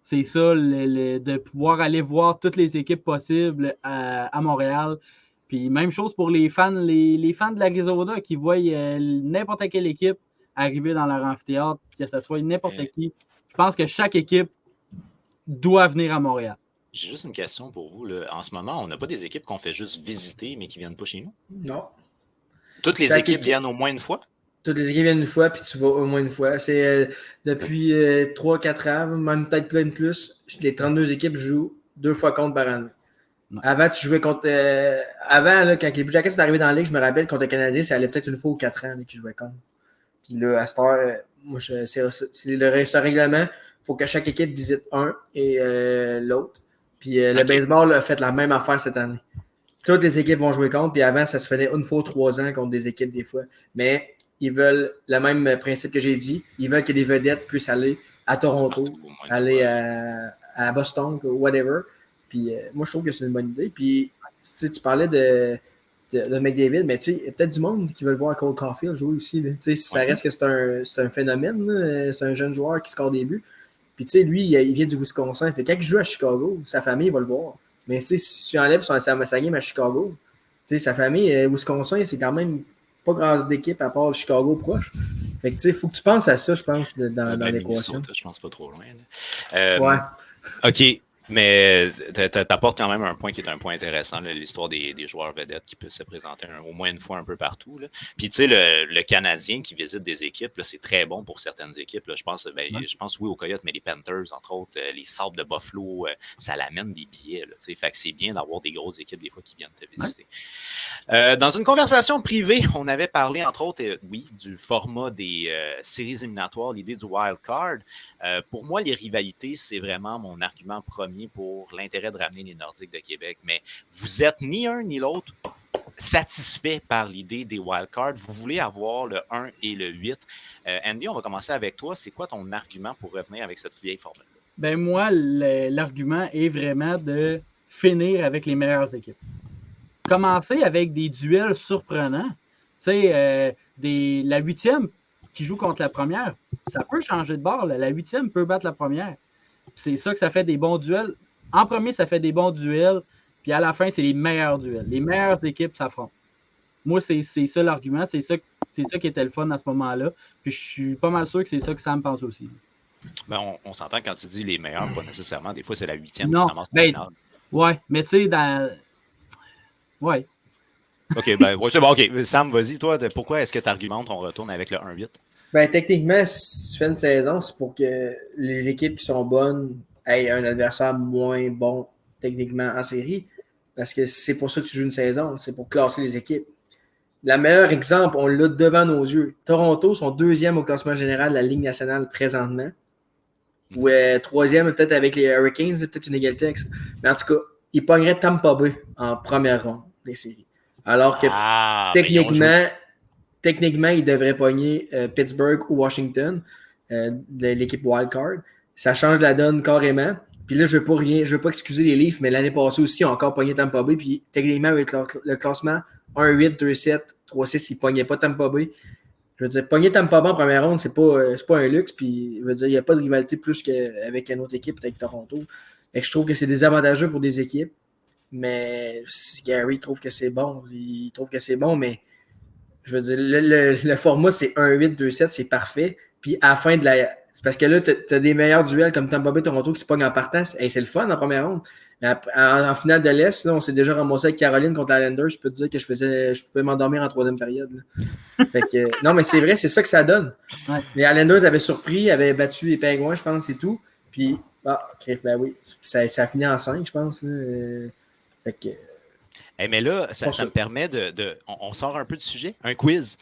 C'est ça de pouvoir aller voir toutes les équipes possibles à Montréal. Puis même chose pour les fans, les fans de l'Arizona qui voient n'importe quelle équipe arriver dans leur amphithéâtre, que ce soit n'importe qui. Je pense que chaque équipe doit venir à Montréal. J'ai juste une question pour vous. Là. En ce moment, on n'a pas des équipes qu'on fait juste visiter, mais qui ne viennent pas chez nous? Non. Toutes les équipes viennent au moins une fois? toutes les équipes viennent une fois, puis tu vas au moins une fois. C'est depuis 3-4 ans, même peut-être plein de plus, les 32 équipes jouent 2 fois contre par année. Ouais. Avant, tu jouais contre. Avant, là, quand les Blue Jackets sont arrivés dans la Ligue, je me rappelle, contre les Canadiens, ça allait peut-être une fois ou 4 ans qu'ils jouaient contre. Puis là, à cette heure, moi, c'est ce règlement. Il faut que chaque équipe visite un et l'autre. Puis le baseball a fait la même affaire cette année. Toutes les équipes vont jouer contre, puis avant, ça se faisait une fois ou 3 ans contre des équipes des fois. Mais ils veulent le même principe que j'ai dit. Ils veulent que des vedettes puissent aller à Toronto, aller à Boston, whatever. Puis moi, je trouve que c'est une bonne idée. Puis tu parlais de McDavid, mais tu sais, il y a peut-être du monde qui veut voir Cole Caulfield jouer aussi. Tu sais, ça reste que c'est un phénomène. Là. C'est un jeune joueur qui score des buts. Puis tu sais, lui, il vient du Wisconsin. Fait quand il joue à Chicago, sa famille va le voir. Mais tu sais, si tu enlèves sa game à Chicago, tu sais, sa famille, Wisconsin, c'est quand même pas grande équipe à part Chicago proche. Fait que tu sais, il faut que tu penses à ça, je pense, dans l'équation. Je pense pas trop loin. Ouais. OK. Mais tu apportes quand même un point qui est un point intéressant, là, l'histoire des joueurs vedettes qui peuvent se présenter au moins une fois un peu partout. Là. Puis tu sais, le Canadien qui visite des équipes, là, c'est très bon pour certaines équipes. Là. Je pense oui aux Coyotes, mais les Panthers, entre autres, les Sabres de Buffalo, ça l'amène des billets. Là, fait que c'est bien d'avoir des grosses équipes des fois qui viennent te visiter. Dans une conversation privée, on avait parlé, entre autres, du format des séries éliminatoires, l'idée du wild card. Pour moi, les rivalités, c'est vraiment mon argument premier pour l'intérêt de ramener les Nordiques de Québec. Mais vous êtes ni un ni l'autre satisfait par l'idée des wildcards. Vous voulez avoir le 1 et le 8. Andy, on va commencer avec toi. C'est quoi ton argument pour revenir avec cette vieille formule? Ben moi, l'argument est vraiment de finir avec les meilleures équipes. Commencer avec des duels surprenants. Tu sais, la 8e qui joue contre la première, ça peut changer de bord. La 8e peut battre la première. C'est ça que ça fait des bons duels. En premier, ça fait des bons duels. Puis à la fin, c'est les meilleurs duels. Les meilleures équipes s'affrontent. Moi, c'est ça l'argument. C'est ça qui était le fun à ce moment-là. Puis je suis pas mal sûr que c'est ça que Sam pense aussi. Ben, on s'entend quand tu dis les meilleurs, pas nécessairement. Des fois, c'est la 8e qui s'amasse dans la finale. Ouais, mais tu sais, ouais. OK, c'est bon. OK, Sam, vas-y. Toi, pourquoi est-ce que tu argumentes on retourne avec le 1-8? Ben, techniquement, si tu fais une saison, c'est pour que les équipes qui sont bonnes aient un adversaire moins bon techniquement en série. Parce que c'est pour ça que tu joues une saison. C'est pour classer les équipes. Le meilleur exemple, on l'a devant nos yeux. Toronto sont 2e au classement général de la Ligue nationale présentement. Ou 3e, peut-être avec les Hurricanes, c'est peut-être une égalité avec ça. Mais en tout cas, ils pogneraient Tampa Bay en première ronde des séries. Alors que techniquement, ils devraient pogner Pittsburgh ou Washington, de l'équipe wildcard. Ça change la donne carrément. Puis là, je ne veux pas excuser les Leafs, mais l'année passée aussi, ils ont encore pogné Tampa Bay. Puis techniquement, avec le classement 1-8, 2-7, 3-6, ils ne pognaient pas Tampa Bay. Je veux dire, pogner Tampa Bay en première ronde, c'est pas un luxe. Puis, je veux dire, il n'y a pas de rivalité plus qu'avec une autre équipe, peut-être Toronto. Et je trouve que c'est désavantageux pour des équipes. Mais Gary trouve que c'est bon. Il trouve que c'est bon, mais je veux dire, le format, c'est 1-8, 2-7, c'est parfait. Puis à la fin de la... C'est parce que là, tu as des meilleurs duels comme Tampa Bay Toronto qui se pognent en partant. Et c'est le fun en première ronde. Mais en finale de l'Est, là, on s'est déjà ramassé avec Caroline contre la Islanders. Je peux te dire que je pouvais m'endormir en 3e période. Là. Fait que, non, mais c'est vrai, c'est ça que ça donne. Ouais. Les Islanders avaient surpris, avaient battu les Pingouins, je pense, c'est tout. Puis, ben oui, ça a fini en 5, je pense. Fait que... Hey, mais là, ça me permet on sort un peu du sujet. Un quiz.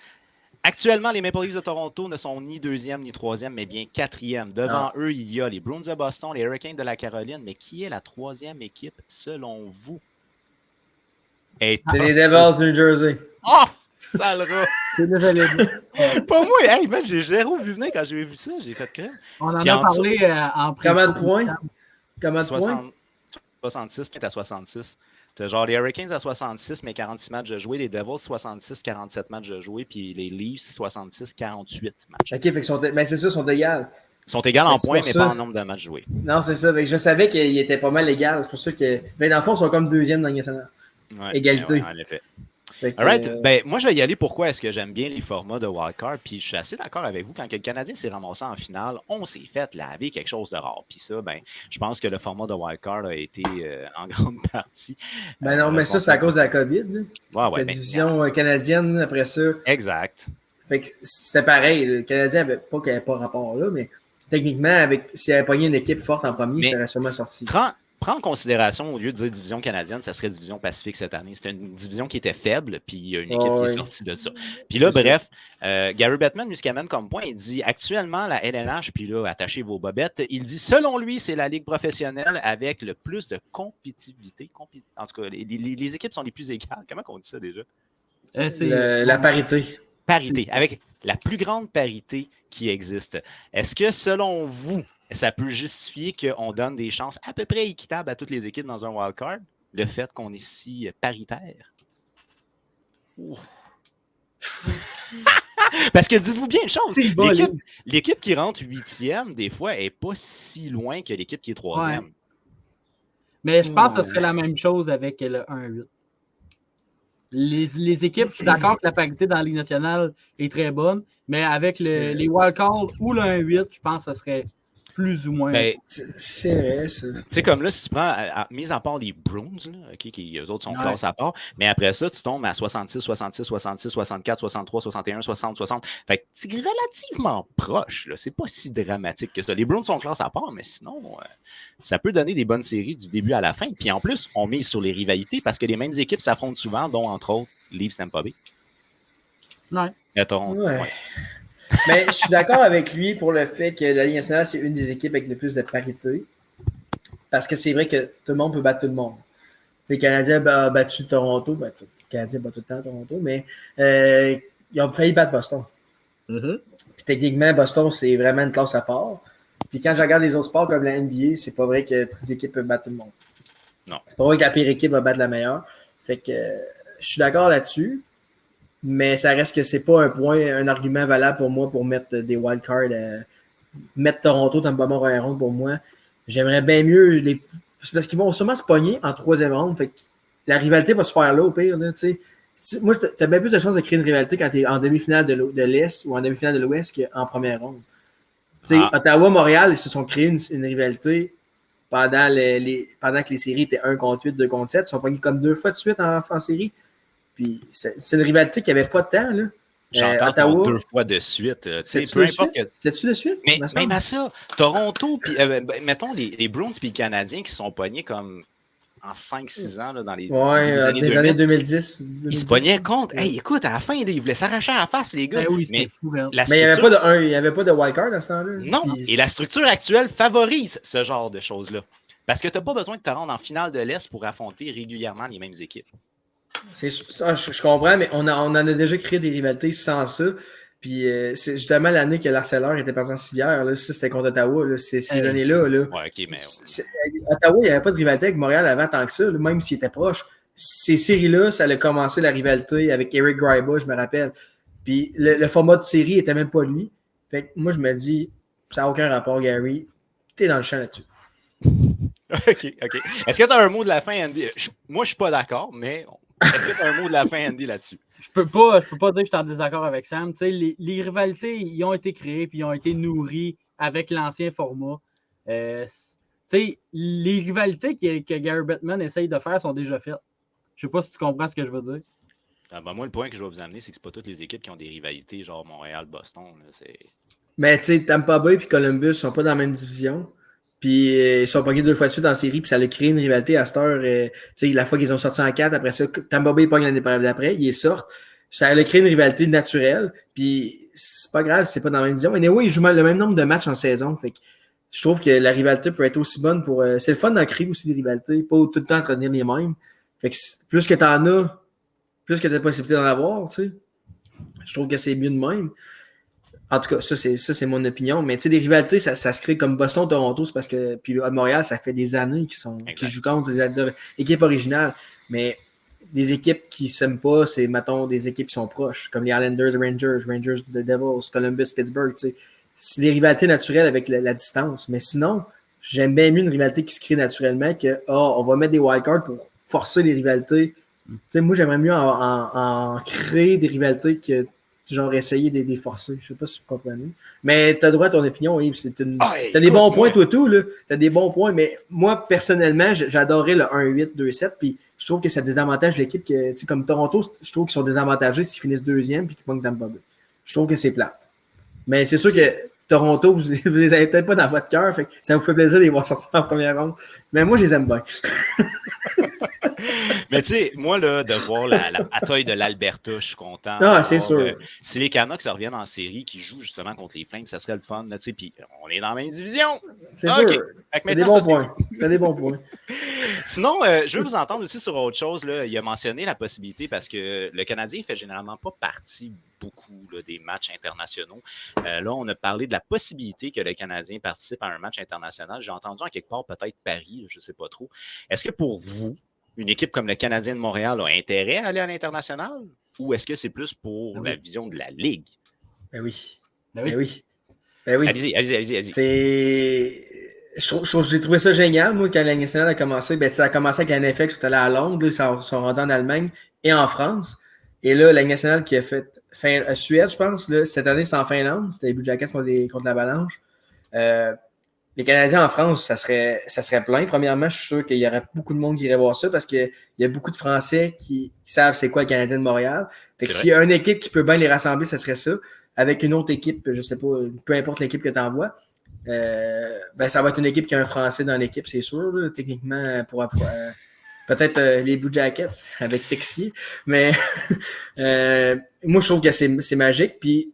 Actuellement, les Maple Leafs de Toronto ne sont ni 2e ni 3e, mais bien 4e. Devant eux, il y a les Bruins de Boston, les Hurricanes de la Caroline. Mais qui est la 3e équipe selon vous? C'est les Devils du New Jersey. Oh! Sale rat! C'est désolé. Pas moi, hey, man, j'ai zéro vu venir quand j'ai vu ça. J'ai fait crème. On en a parlé en pré. Comment de points? 66, peut-être à 66. T'as genre les Hurricanes à 66, mais 46 matchs de jouer. Les Devils, 66, 47 matchs de jouer. Puis les Leafs, 66, 48 matchs. OK, fait que mais c'est ça, ils sont égales. Ils sont égales en points, mais pas en nombre de matchs joués. Non, c'est ça. Je savais qu'ils étaient pas mal égales. C'est pour ça que... Mais dans le fond, ils sont comme 2e dans le national. Ouais, égalité. Ouais, en effet. Alright. Ben, moi, je vais y aller. Pourquoi est-ce que j'aime bien les formats de wildcard? Puis je suis assez d'accord avec vous. Quand le Canadien s'est ramassé en finale, on s'est fait laver quelque chose de rare. Puis ça, ben, je pense que le format de wildcard a été en grande partie. Ben non, mais ça, c'est à cause de la COVID. Ouais, cette division canadienne, après ça. Exact. Fait que c'est pareil. Le Canadien n'avait pas rapport là, mais techniquement, s'il avait pogné une équipe forte en premier, ça aurait sûrement sorti. Prends en considération, au lieu de dire division canadienne, ça serait division Pacifique cette année. C'était une division qui était faible, puis il y a une équipe qui est sortie de ça. Puis là, bref, Gary Bettman nous amène comme point, il dit actuellement, la LNH, puis là, attachez vos bobettes, il dit selon lui, c'est la ligue professionnelle avec le plus de compétitivité. En tout cas, les équipes sont les plus égales. Comment on dit ça déjà? La parité. Parité, avec la plus grande parité qui existe. Est-ce que, selon vous, ça peut justifier qu'on donne des chances à peu près équitables à toutes les équipes dans un wildcard, le fait qu'on est si paritaire? Parce que dites-vous bien une chose, l'équipe qui rentre 8e, des fois, n'est pas si loin que l'équipe qui est 3e. Ouais. Mais je pense que ce serait la même chose avec le 1-8. Les équipes, je suis d'accord que la parité dans la Ligue nationale est très bonne, mais avec les wildcards ou le 1-8, je pense que ce serait plus ou moins. Ben, c'est vrai, ça. Tu sais, comme là, si tu prends, mis à part les Bruins, là, qui eux autres sont classés à part, mais après ça, tu tombes à 66, 66, 66, 64, 63, 61, 60, 60. Fait que c'est relativement proche, là. C'est pas si dramatique que ça. Les Bruins sont classés à part, mais sinon, ça peut donner des bonnes séries du début à la fin. Puis en plus, on mise sur les rivalités parce que les mêmes équipes s'affrontent souvent, dont entre autres Leafs Tampa Bay. Ouais. Toronto. Ouais. Mais je suis d'accord avec lui pour le fait que la Ligue nationale, c'est une des équipes avec le plus de parité. Parce que c'est vrai que tout le monde peut battre tout le monde. Le Canadien a battu Toronto. Le Canadien bat tout le temps Toronto, mais ils ont failli battre Boston. Mm-hmm. Puis techniquement, Boston, c'est vraiment une classe à part. Puis quand je regarde les autres sports comme la NBA, c'est pas vrai que toutes les équipes peuvent battre tout le monde. Non. C'est pas vrai que la pire équipe va battre la meilleure. Fait que je suis d'accord là-dessus. Mais ça reste que c'est pas un argument valable pour moi pour mettre des wildcards, mettre Toronto dans le bas Royal Round pour moi. J'aimerais bien mieux parce qu'ils vont sûrement se pogner en troisième ronde. Fait que la rivalité va se faire là au pire. Là, moi, t'as bien plus de chances de créer une rivalité quand t'es en demi-finale de l'Est ou en demi-finale de l'Ouest qu'en première ronde. Ottawa-Montréal, ils se sont créés une rivalité pendant que les séries étaient 1 contre 8, 2 contre 7. Ils sont pognés comme 2 fois de suite en série. Puis c'est une rivalité qui n'avait pas de temps. Là. J'entends 2 fois de suite. C'est-tu de suite? Mais même à ça, Toronto, puis mettons les Bruins et les Canadiens qui sont pognés comme en 5-6 ans là, dans les années 2010. Ils se pognaient contre. Hey, écoute, à la fin, là, ils voulaient s'arracher à la face, les gars. Ben oui, mais fou, mais il n'y avait pas de wildcard à ce temps-là. Non, et la structure actuelle favorise ce genre de choses-là. Parce que tu n'as pas besoin de te rendre en finale de l'Est pour affronter régulièrement les mêmes équipes. Je comprends, mais on en a déjà créé des rivalités sans ça. Puis c'est justement l'année que l'Arcelor était parti en civière. Là, ça, c'était contre Ottawa. Là, ces années-là. Là. Ouais, OK, mais... Ottawa, il n'y avait pas de rivalité avec Montréal avant tant que ça, là, même s'il était proche. Ces séries-là, ça a commencé la rivalité avec Eric Gryba, je me rappelle. Puis le format de série n'était même pas lui. Fait que moi, je me dis, ça n'a aucun rapport, Gary. T'es dans le champ là-dessus. OK. Est-ce que tu as un mot de la fin, Andy? Moi, je suis pas d'accord, mais... Est-ce que tu as un mot de la fin, Andy, là-dessus? Je peux pas dire que je suis en désaccord avec Sam. Les rivalités, ils ont été créées puis ils ont été nourries avec l'ancien format. Les rivalités que Gary Bettman essaye de faire sont déjà faites. Je sais pas si tu comprends ce que je veux dire. Moi, le point que je vais vous amener, c'est que c'est pas toutes les équipes qui ont des rivalités, genre Montréal, Boston. Mais tu sais, Tampa Bay et Columbus sont pas dans la même division. Puis ils sont pognés 2 fois de suite en série, puis ça a créé une rivalité à cette heure. La fois qu'ils ont sorti en 4, après ça, Tampa Bay pogne l'année d'après, ils sortent. Ça a créé une rivalité naturelle, puis c'est pas grave, c'est pas dans la même division. Mais oui, ils jouent le même nombre de matchs en saison. Fait que je trouve que la rivalité peut être aussi bonne pour. C'est le fun d'en créer aussi des rivalités, pas tout le temps entretenir les mêmes. Fait que plus que t'en as, plus que t'as la possibilité d'en avoir, tu sais. Je trouve que c'est mieux de même. En tout cas, ça, c'est mon opinion. Mais tu sais, les rivalités, ça se crée comme Boston-Toronto, c'est parce que. Puis à Montréal, ça fait des années qu'ils jouent contre des équipes originales. Mais des équipes qui ne s'aiment pas, c'est, mettons, des équipes qui sont proches, comme les Islanders, Rangers, The Devils, Columbus, Pittsburgh. Tu sais. C'est des rivalités naturelles avec la distance. Mais sinon, j'aime bien mieux une rivalité qui se crée naturellement que on va mettre des wildcards pour forcer les rivalités. Tu sais, moi, j'aimerais mieux en créer des rivalités que genre essayer de les forcer. Je sais pas si vous comprenez. Mais tu as droit à ton opinion, Yves. T'as des bons points, toi, tout, là. T'as des bons points, mais moi, personnellement, j'adorais le 1-8, 2-7, puis je trouve que ça désavantage l'équipe. Comme Toronto, je trouve qu'ils sont désavantagés s'ils finissent 2e puis qu'ils pognent Tampa Bay. Je trouve que c'est plate. Mais c'est sûr que Toronto, vous les avez peut-être pas dans votre cœur, fait que ça vous fait plaisir de les voir sortir en première ronde. Mais moi, je les aime bien. Mais tu sais, moi, là, de voir la bataille de l'Alberta, je suis content. Ah, c'est sûr. Si les Canucks reviennent en série, qui jouent justement contre les Flames, ça serait le fun. Puis on est dans la même division. C'est sûr. T'as des bons points. T'as des bons points. Sinon, je veux vous entendre aussi sur autre chose. Là. Il a mentionné la possibilité, parce que le Canadien ne fait généralement pas partie beaucoup là, des matchs internationaux. Là, on a parlé de la possibilité que le Canadien participe à un match international. J'ai entendu en quelque part peut-être Paris, je ne sais pas trop. Est-ce que pour vous, une équipe comme le Canadien de Montréal a intérêt à aller à l'international, ou est-ce que c'est plus pour la vision de la Ligue? Ben oui. Ben oui. Ben oui. Ben oui. Allez-y. J'ai trouvé ça génial, moi, quand la Ligue nationale a commencé. Ben, ça a commencé avec la NFL qui sont allés à Londres, là, ils sont rendus en Allemagne et en France. Et là, la Ligue nationale qui a fait Suède, je pense, là, cette année, c'est en Finlande. C'était les Blue Jackets contre l'Avalanche. Les Canadiens en France, ça serait plein. Premièrement, je suis sûr qu'il y aurait beaucoup de monde qui irait voir ça parce qu'il y a beaucoup de Français qui savent c'est quoi le Canadien de Montréal. Fait que s'il y a une équipe qui peut bien les rassembler, ça serait ça. Avec une autre équipe, je sais pas, peu importe l'équipe que tu envoies, ben ça va être une équipe qui a un Français dans l'équipe, c'est sûr. Là, techniquement, pour peut-être les Blue Jackets avec Texier. Mais moi, je trouve que c'est magique. Puis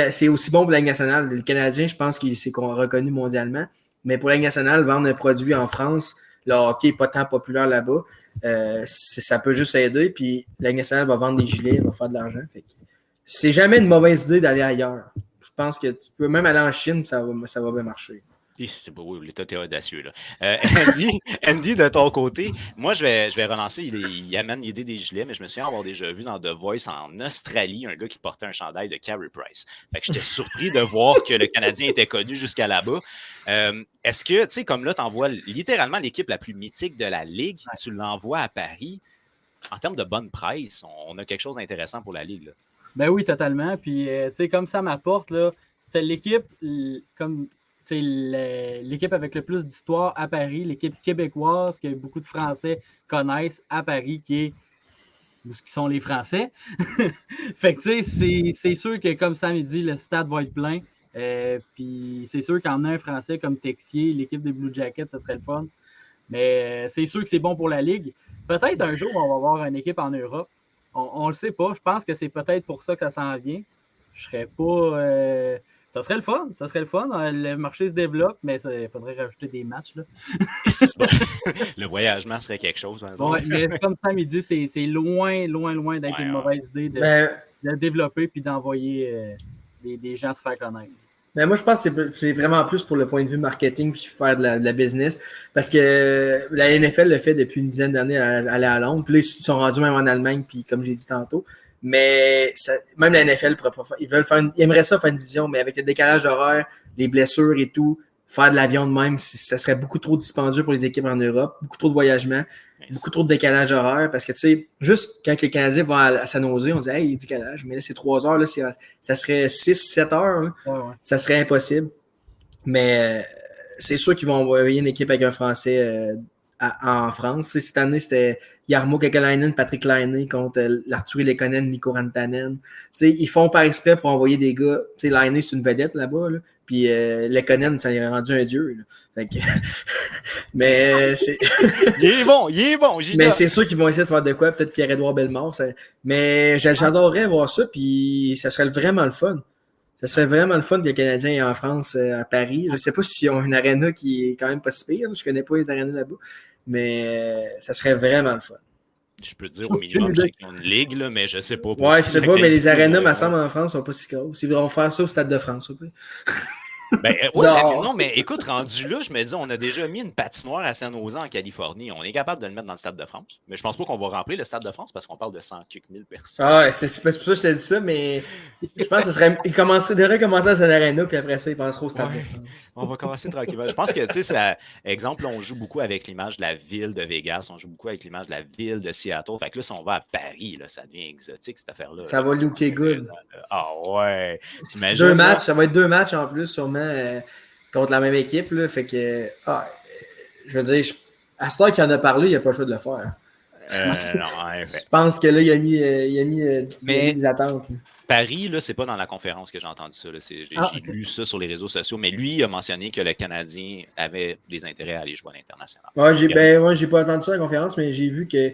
c'est aussi bon pour la Ligue nationale. Le Canadien, je pense qu'il c'est reconnu mondialement. Mais pour la Ligue nationale, vendre un produit en France, le hockey n'est pas tant populaire là-bas. Ça peut juste aider. Puis la Ligue nationale va vendre des gilets, va faire de l'argent. Fait que c'est jamais une mauvaise idée d'aller ailleurs. Je pense que tu peux même aller en Chine, ça va bien marcher. C'est beau, l'état t'es audacieux. Là. Andy, de ton côté, moi, je vais relancer. Il amène l'idée des gilets, mais je me souviens avoir déjà vu dans The Voice en Australie un gars qui portait un chandail de Carey Price. Fait que j'étais surpris de voir que le Canadien était connu jusqu'à là-bas. Est-ce que, tu sais, comme là, tu envoies littéralement l'équipe la plus mythique de la Ligue, tu l'envoies à Paris, en termes de bonne presse, on a quelque chose d'intéressant pour la Ligue. Là. Ben oui, totalement. Puis, tu sais, comme ça m'apporte, là, t'as l'équipe comme. C'est l'équipe avec le plus d'histoire à Paris, l'équipe québécoise que beaucoup de Français connaissent à Paris, qui sont les Français. Fait que tu sais, c'est sûr que comme Sam dit, le stade va être plein. Puis c'est sûr qu'emmener un Français comme Texier, l'équipe des Blue Jackets, ça serait le fun. Mais c'est sûr que c'est bon pour la Ligue. Peut-être un jour, on va avoir une équipe en Europe. On le sait pas. Je pense que c'est peut-être pour ça que ça s'en vient. Je serais pas... Ça serait le fun. Le marché se développe, mais il faudrait rajouter des matchs. Là. Le voyagement serait quelque chose. Hein, ouais, mais comme Sam dit, c'est loin d'être une mauvaise idée de le développer puis d'envoyer des gens se faire connaître. Mais moi, je pense que c'est vraiment plus pour le point de vue marketing puis faire de la business. Parce que la NFL le fait depuis une dizaine d'années à aller à Londres. Puis là, ils sont rendus même en Allemagne, puis comme j'ai dit tantôt. Mais même la NFL, ils aimeraient ça faire une division, mais avec le décalage horaire, les blessures et tout, faire de l'avion de même, ça serait beaucoup trop dispendieux pour les équipes en Europe, beaucoup trop de voyagements, beaucoup trop de décalage horaire, parce que tu sais, juste quand les Canadiens vont à San Jose, on dit hey, il y a du décalage, mais là c'est 3 heures, là, ça serait 6-7 heures, là. Ouais. Ça serait impossible. Mais c'est sûr qu'ils vont envoyer une équipe avec un Français en France. T'sais, cette année, c'était Jarmo Kekalainen, Patrick Laine contre Artturi Lehkonen, Mikko Rantanen. Ils font par exprès pour envoyer des gars. Laine, c'est une vedette là-bas. Là. Puis Lehkonen, ça a rendu un dieu. Là. Fait que... Mais c'est... il est bon. Mais c'est sûr qu'ils vont essayer de faire de quoi. Peut-être Pierre-Édouard Bellemare. Mais j'adorerais voir ça. Puis ça serait vraiment le fun. Ça serait vraiment le fun que les Canadiens aient en France, à Paris. Je ne sais pas s'ils ont une aréna qui est quand même pas si pire. Je ne connais pas les arénas là-bas. Mais ça serait vraiment le fun. Je peux te dire au minimum qu'ils ont une ligue, là, mais je ne sais pas. Ouais, je sais pas, mais les arénas, me semble, en France, sont pas si grosses. Ils vont faire ça au Stade de France, s'il vous plaît. Ben, ouais, non, mais écoute, rendu là, je me dis, on a déjà mis une patinoire à San Jose en Californie. On est capable de le mettre dans le Stade de France. Mais je pense pas qu'on va remplir le Stade de France parce qu'on parle de 100 quelques mille personnes. Ah ouais, c'est pour ça que je t'ai dit ça, mais je pense que ce serait. Ils devraient commencer à son aréna, puis après ça, ils penseront au Stade de France. On va commencer tranquillement. Je pense que, tu sais, exemple, on joue beaucoup avec l'image de la ville de Vegas, on joue beaucoup avec l'image de la ville de Seattle. Fait que là, si on va à Paris, là, ça devient exotique, cette affaire-là. Ça va looker good. Ah ouais. T'imagines? 2 matchs, ça va être 2 matchs en plus, sûrement. Contre la même équipe, là, fait que je veux dire, à ce temps qu'il en a parlé, il n'y a pas le choix de le faire. Je pense que là, il a mis des attentes. Paris, là, c'est pas dans la conférence que j'ai entendu ça. J'ai lu ça sur les réseaux sociaux, mais lui, il a mentionné que le Canadien avait des intérêts à aller jouer à l'international. Moi, j'ai pas entendu ça à la conférence, mais j'ai vu que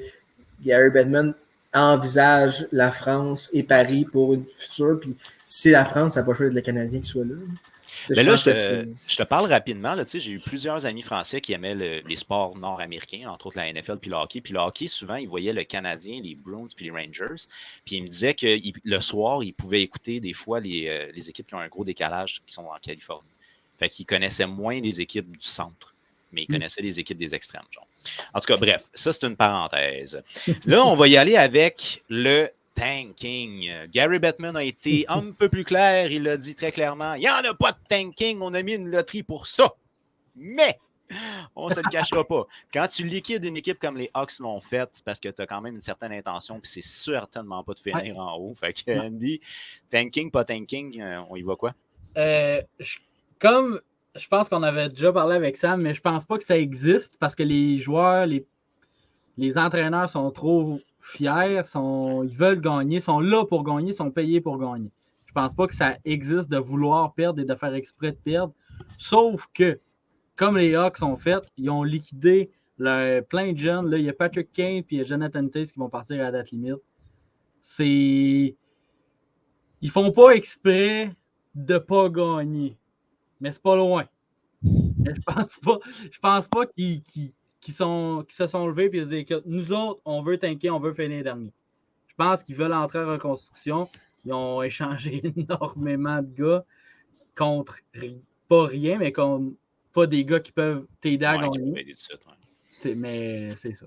Gary Bettman envisage la France et Paris pour une future. Puis si la France, ça n'a pas choisi le Canadien qui soit là. Mais là, je te parle rapidement. Là, j'ai eu plusieurs amis français qui aimaient les sports nord-américains, entre autres la NFL puis le hockey. Puis le hockey, souvent, ils voyaient le Canadien, les Bruins puis les Rangers. Puis ils me disaient que le soir, ils pouvaient écouter des fois les équipes qui ont un gros décalage qui sont en Californie. Fait qu'ils connaissaient moins les équipes du centre, mais ils connaissaient les équipes des extrêmes. Genre. En tout cas, bref, ça, c'est une parenthèse. Là, on va y aller avec le tanking. Gary Bettman a été un peu plus clair. Il a dit très clairement, il n'y en a pas de tanking, on a mis une loterie pour ça. Mais, on ne se le cachera pas. Quand tu liquides une équipe comme les Hawks l'ont fait, c'est parce que tu as quand même une certaine intention, puis c'est certainement pas de finir en haut. Fait que, Andy, tanking, pas tanking, on y va quoi? Comme je pense qu'on avait déjà parlé avec Sam, mais je pense pas que ça existe parce que les joueurs, les entraîneurs sont trop fiers, ils veulent gagner, sont là pour gagner, sont payés pour gagner. Je pense pas que ça existe de vouloir perdre et de faire exprès de perdre. Sauf que, comme les Hawks ont fait, ils ont liquidé plein de jeunes. Là, il y a Patrick Kane et il y a Jonathan Toews qui vont partir à la date limite. Ils font pas exprès de pas gagner. Mais c'est pas loin. Mais je pense pas qu'ils se sont levés et ils disent que nous autres, on veut tanker, on veut finir dernier. Je pense qu'ils veulent entrer en reconstruction. Ils ont échangé énormément de gars contre pas rien, mais contre pas des gars qui peuvent t'aider à gagner. Mais c'est ça.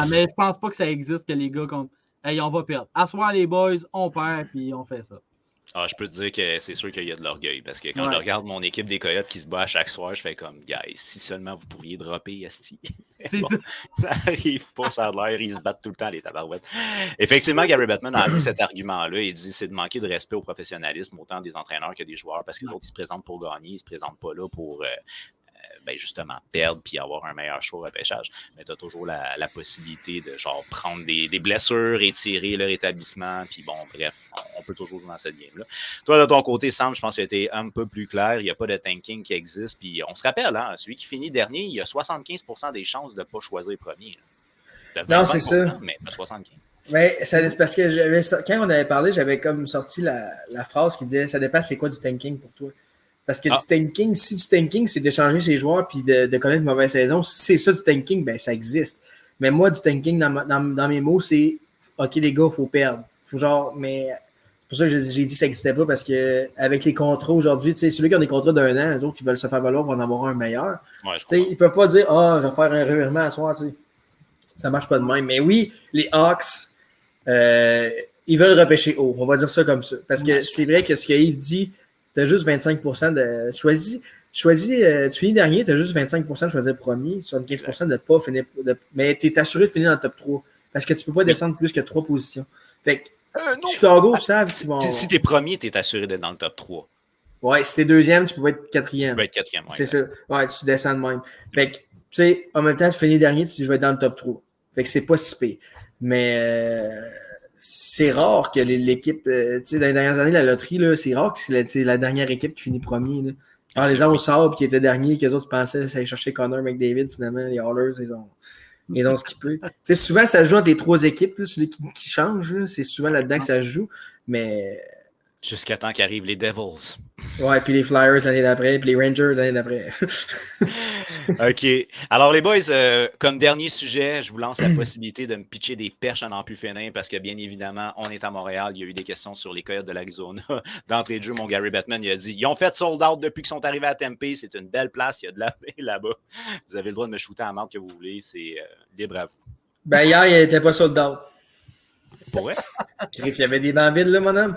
Mais je pense pas que ça existe que les gars contre hey, on va perdre. Asseoir les boys, on perd puis on fait ça. Ah, je peux te dire que c'est sûr qu'il y a de l'orgueil parce que quand je regarde mon équipe des Coyotes qui se bat à chaque soir, je fais comme, guys, si seulement vous pourriez dropper Esti. Bon, ça arrive pas, ça a l'air, ils se battent tout le temps, les tabarouettes. Effectivement, Gary Bettman a pris cet argument-là. Il dit c'est de manquer de respect au professionnalisme, autant des entraîneurs que des joueurs, parce que les autres, ils se présentent pour gagner, ils ne se présentent pas là pour. Justement perdre puis avoir un meilleur choix au repêchage. Mais tu as toujours la possibilité de genre prendre des blessures, étirer le rétablissement, puis bon, bref, on peut toujours jouer dans cette game-là. Toi, de ton côté, Sam, je pense que tu un peu plus clair. Il n'y a pas de tanking qui existe. Puis on se rappelle, hein, celui qui finit dernier, il a 75% des chances de ne pas choisir premier. Non, c'est ça. Mais 75. Mais c'est parce que quand on avait parlé, j'avais comme sorti la phrase qui disait ça dépend c'est quoi du tanking pour toi. Parce que du tanking, si du tanking, c'est d'échanger ses joueurs puis de connaître une mauvaise saison, si c'est ça du tanking, ben ça existe. Mais moi, du tanking, dans mes mots, c'est OK, les gars, il faut perdre. Mais c'est pour ça que j'ai dit que ça n'existait pas, parce que avec les contrats aujourd'hui, tu sais, ceux qui ont des contrats d'un an, les autres qui veulent se faire valoir vont en avoir un meilleur. Ouais, ils ne peuvent pas dire je vais faire un revirement à soir, tu sais. Ça ne marche pas de même. Mais oui, les Hawks, ils veulent repêcher haut. On va dire ça comme ça. Parce que c'est vrai que ce que Yves dit, tu as juste 25% de. Tu finis dernier, tu as juste 25% de choisir premier, 75% de ne pas finir. Mais tu es assuré de finir dans le top 3. Parce que tu ne peux pas descendre plus que 3 positions. Fait que Chicago, savent qu'ils vont. Si tu es premier, tu es assuré d'être dans le top 3. Ouais, si tu es deuxième, tu peux pas être quatrième. Tu peux être quatrième, ouais. C'est ça. Ouais, tu descends de même. Fait que, tu sais, en même temps, tu finis dernier, tu dis je vais être dans le top 3. Fait que c'est pas si pire. Mais c'est rare que l'équipe, tu sais, dans les dernières années, la loterie, là, c'est rare que c'est la dernière équipe qui finit premier. Là. Alors, les gens au Sable qui étaient derniers, que les autres pensaient aller chercher Connor McDavid, finalement, les Hallers, ils ont skippé. Tu sais, souvent, ça joue entre les 3 équipes, là, celui qui change, là, c'est souvent là-dedans que ça se joue. Mais. Jusqu'à temps qu'arrivent les Devils. Ouais, puis les Flyers l'année d'après, puis les Rangers l'année d'après. OK. Alors, les boys, comme dernier sujet, je vous lance la possibilité de me pitcher des perches à n'en plus finir parce que, bien évidemment, on est à Montréal. Il y a eu des questions sur les Coyotes de l'Arizona. D'entrée de jeu, mon Gary Bettman, il a dit « Ils ont fait sold out depuis qu'ils sont arrivés à Tempe. C'est une belle place. Il y a de la paix là-bas. Vous avez le droit de me shooter à la marque que vous voulez. C'est libre à vous. » Ben, hier, il n'était pas sold out. Pour vrai? Griff, il y avait des bancs vides, là, mon homme.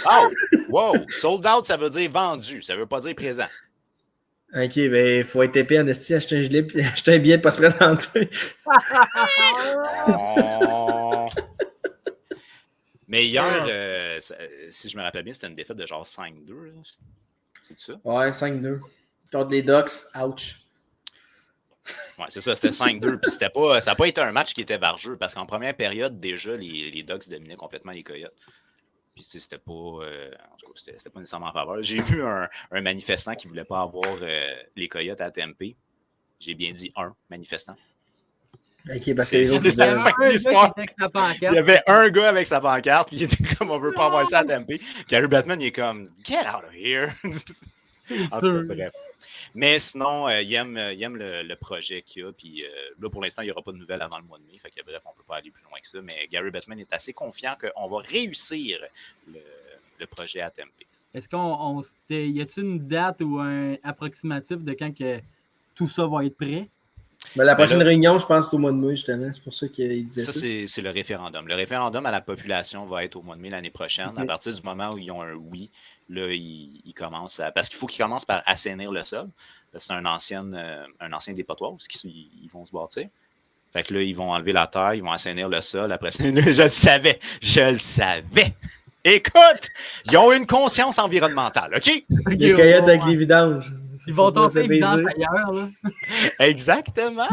Oh! Wow! Sold out, ça veut dire vendu. Ça ne veut pas dire présent. OK, ben, il faut être épais en esti, acheter un gilet, puis acheter un billet de pas se présenter. Mais hier, si je me rappelle bien, c'était une défaite de genre 5-2. C'est ça? Ouais, 5-2. Contre les Ducks, ouch. Ouais, c'est ça, c'était 5-2. Puis ça n'a pas été un match qui était vargeux parce qu'en première période, déjà, les Ducks dominaient complètement les Coyotes. Puis c'était pas, en tout cas, c'était pas nécessairement en faveur. J'ai vu un manifestant qui ne voulait pas avoir les Coyotes à Tempe. J'ai bien dit un manifestant. Ok, parce que les autres, il y avait un gars avec sa pancarte, puis il était comme on veut pas avoir ça à Tempe. Gary Bettman, il est comme get out of here. C'est sûr. Bref. Mais sinon, il aime le projet qu'il y a. Puis là, pour l'instant, il n'y aura pas de nouvelles avant le mois de mai. Fait que bref, on ne peut pas aller plus loin que ça. Mais Gary Bettman est assez confiant qu'on va réussir le projet à Tempe. Est-ce y a-t-il une date ou un approximatif de quand que tout ça va être prêt? Ben, la prochaine réunion, je pense, c'est au mois de mai, justement. C'est pour ça qu'il disait ça. Ça, c'est le référendum. Le référendum à la population va être au mois de mai l'année prochaine. Okay. À partir du moment où ils ont un oui, là, ils commencent à... Parce qu'il faut qu'ils commencent par assainir le sol. C'est un ancien dépotoir où ils vont se bâtir. Fait que là, ils vont enlever la terre, ils vont assainir le sol. Après ça, je le savais! Écoute, ils ont une conscience environnementale, OK? Les Coyotes avec les vidanges. Ils vont tasser les vidanges ailleurs, là. Exactement.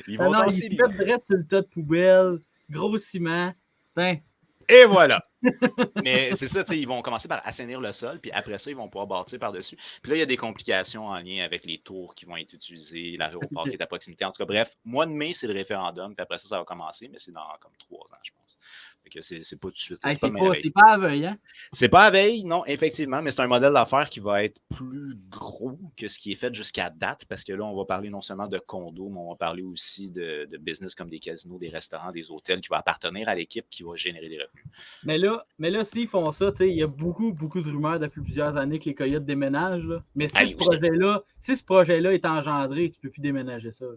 Ils vont tasser ils se mettent direct sur le tas de poubelle, gros ciment. Ben. Et voilà. Mais c'est ça, ils vont commencer par assainir le sol, puis après ça, ils vont pouvoir bâtir par-dessus. Puis là, il y a des complications en lien avec les tours qui vont être utilisées, l'aéroport qui est à proximité. En tout cas, bref, mois de mai, c'est le référendum, puis après ça va commencer, mais c'est dans comme 3 ans, je pense. Fait que c'est pas tout de suite. Hey, c'est pas à veille, hein? C'est pas à veille, non, effectivement, mais c'est un modèle d'affaires qui va être plus gros que ce qui est fait jusqu'à date, parce que là, on va parler non seulement de condos, mais on va parler aussi de business comme des casinos, des restaurants, des hôtels qui vont appartenir à l'équipe qui va générer des revenus. Mais là s'ils font ça, il y a beaucoup de rumeurs depuis plusieurs années que les Coyotes déménagent. Là. Mais si ce projet-là est engendré, tu peux plus déménager ça. Là.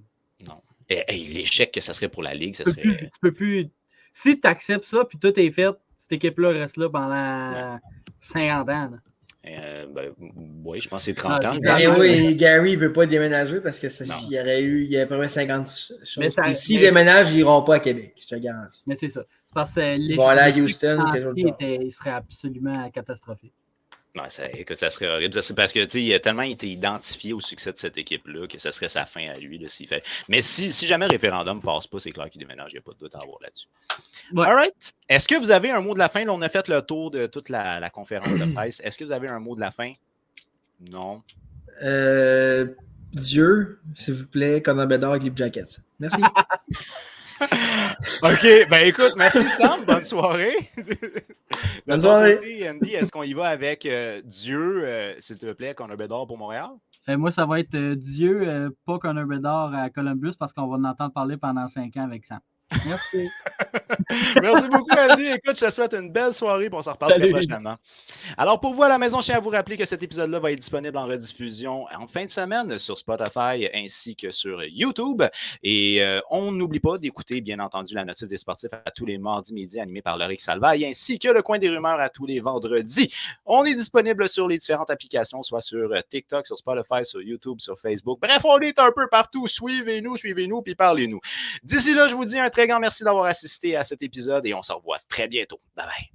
Non. Et l'échec que ça serait pour la Ligue, ça serait... Tu peux plus... Si tu acceptes ça, puis tout est fait, cette équipe-là reste là pendant 50 ans. Oui, je pense que c'est 30 ans. Oui, Gary ne veut pas déménager parce que il y avait à peu près 50 choses. S'ils déménagent, ils n'iront pas à Québec, je te garantis. Mais c'est ça. C'est parce que ils vont aller à Houston ou quelque chose. Il serait absolument catastrophique. Ouais, ça serait horrible. C'est parce que il a tellement été identifié au succès de cette équipe-là que ça serait sa fin à lui. Là, s'il fait... Mais si jamais le référendum ne passe pas, c'est clair qu'il déménage. Il n'y a pas de doute à avoir là-dessus. Ouais. All right. Est-ce que vous avez un mot de la fin? Là, on a fait le tour de toute la conférence de presse. Est-ce que vous avez un mot de la fin? Non. Dieu, s'il vous plaît, Connor Bedard avec les Blue Jackets. Merci. OK, ben écoute, merci Sam, bonne soirée. Bonne soirée. Côté, Andy, est-ce qu'on y va avec Dieu, s'il te plaît, Connor Bedard pour Montréal? Moi, ça va être Dieu, pas Connor Bedard à Columbus, parce qu'on va en entendre parler pendant 5 ans avec Sam. Merci. Merci beaucoup, Andy. Écoute, je te souhaite une belle soirée et on s'en reparle très prochainement. Alors, pour vous à la maison, je tiens à vous rappeler que cet épisode-là va être disponible en rediffusion en fin de semaine sur Spotify ainsi que sur YouTube. Et on n'oublie pas d'écouter, bien entendu, la notif des sportifs à tous les mardis midi animé par Loïc Salvaille ainsi que le coin des rumeurs à tous les vendredis. On est disponible sur les différentes applications, soit sur TikTok, sur Spotify, sur YouTube, sur Facebook. Bref, on est un peu partout. Suivez-nous, puis parlez-nous. D'ici là, je vous dis un très grand merci d'avoir assisté à cet épisode et on se revoit très bientôt. Bye bye.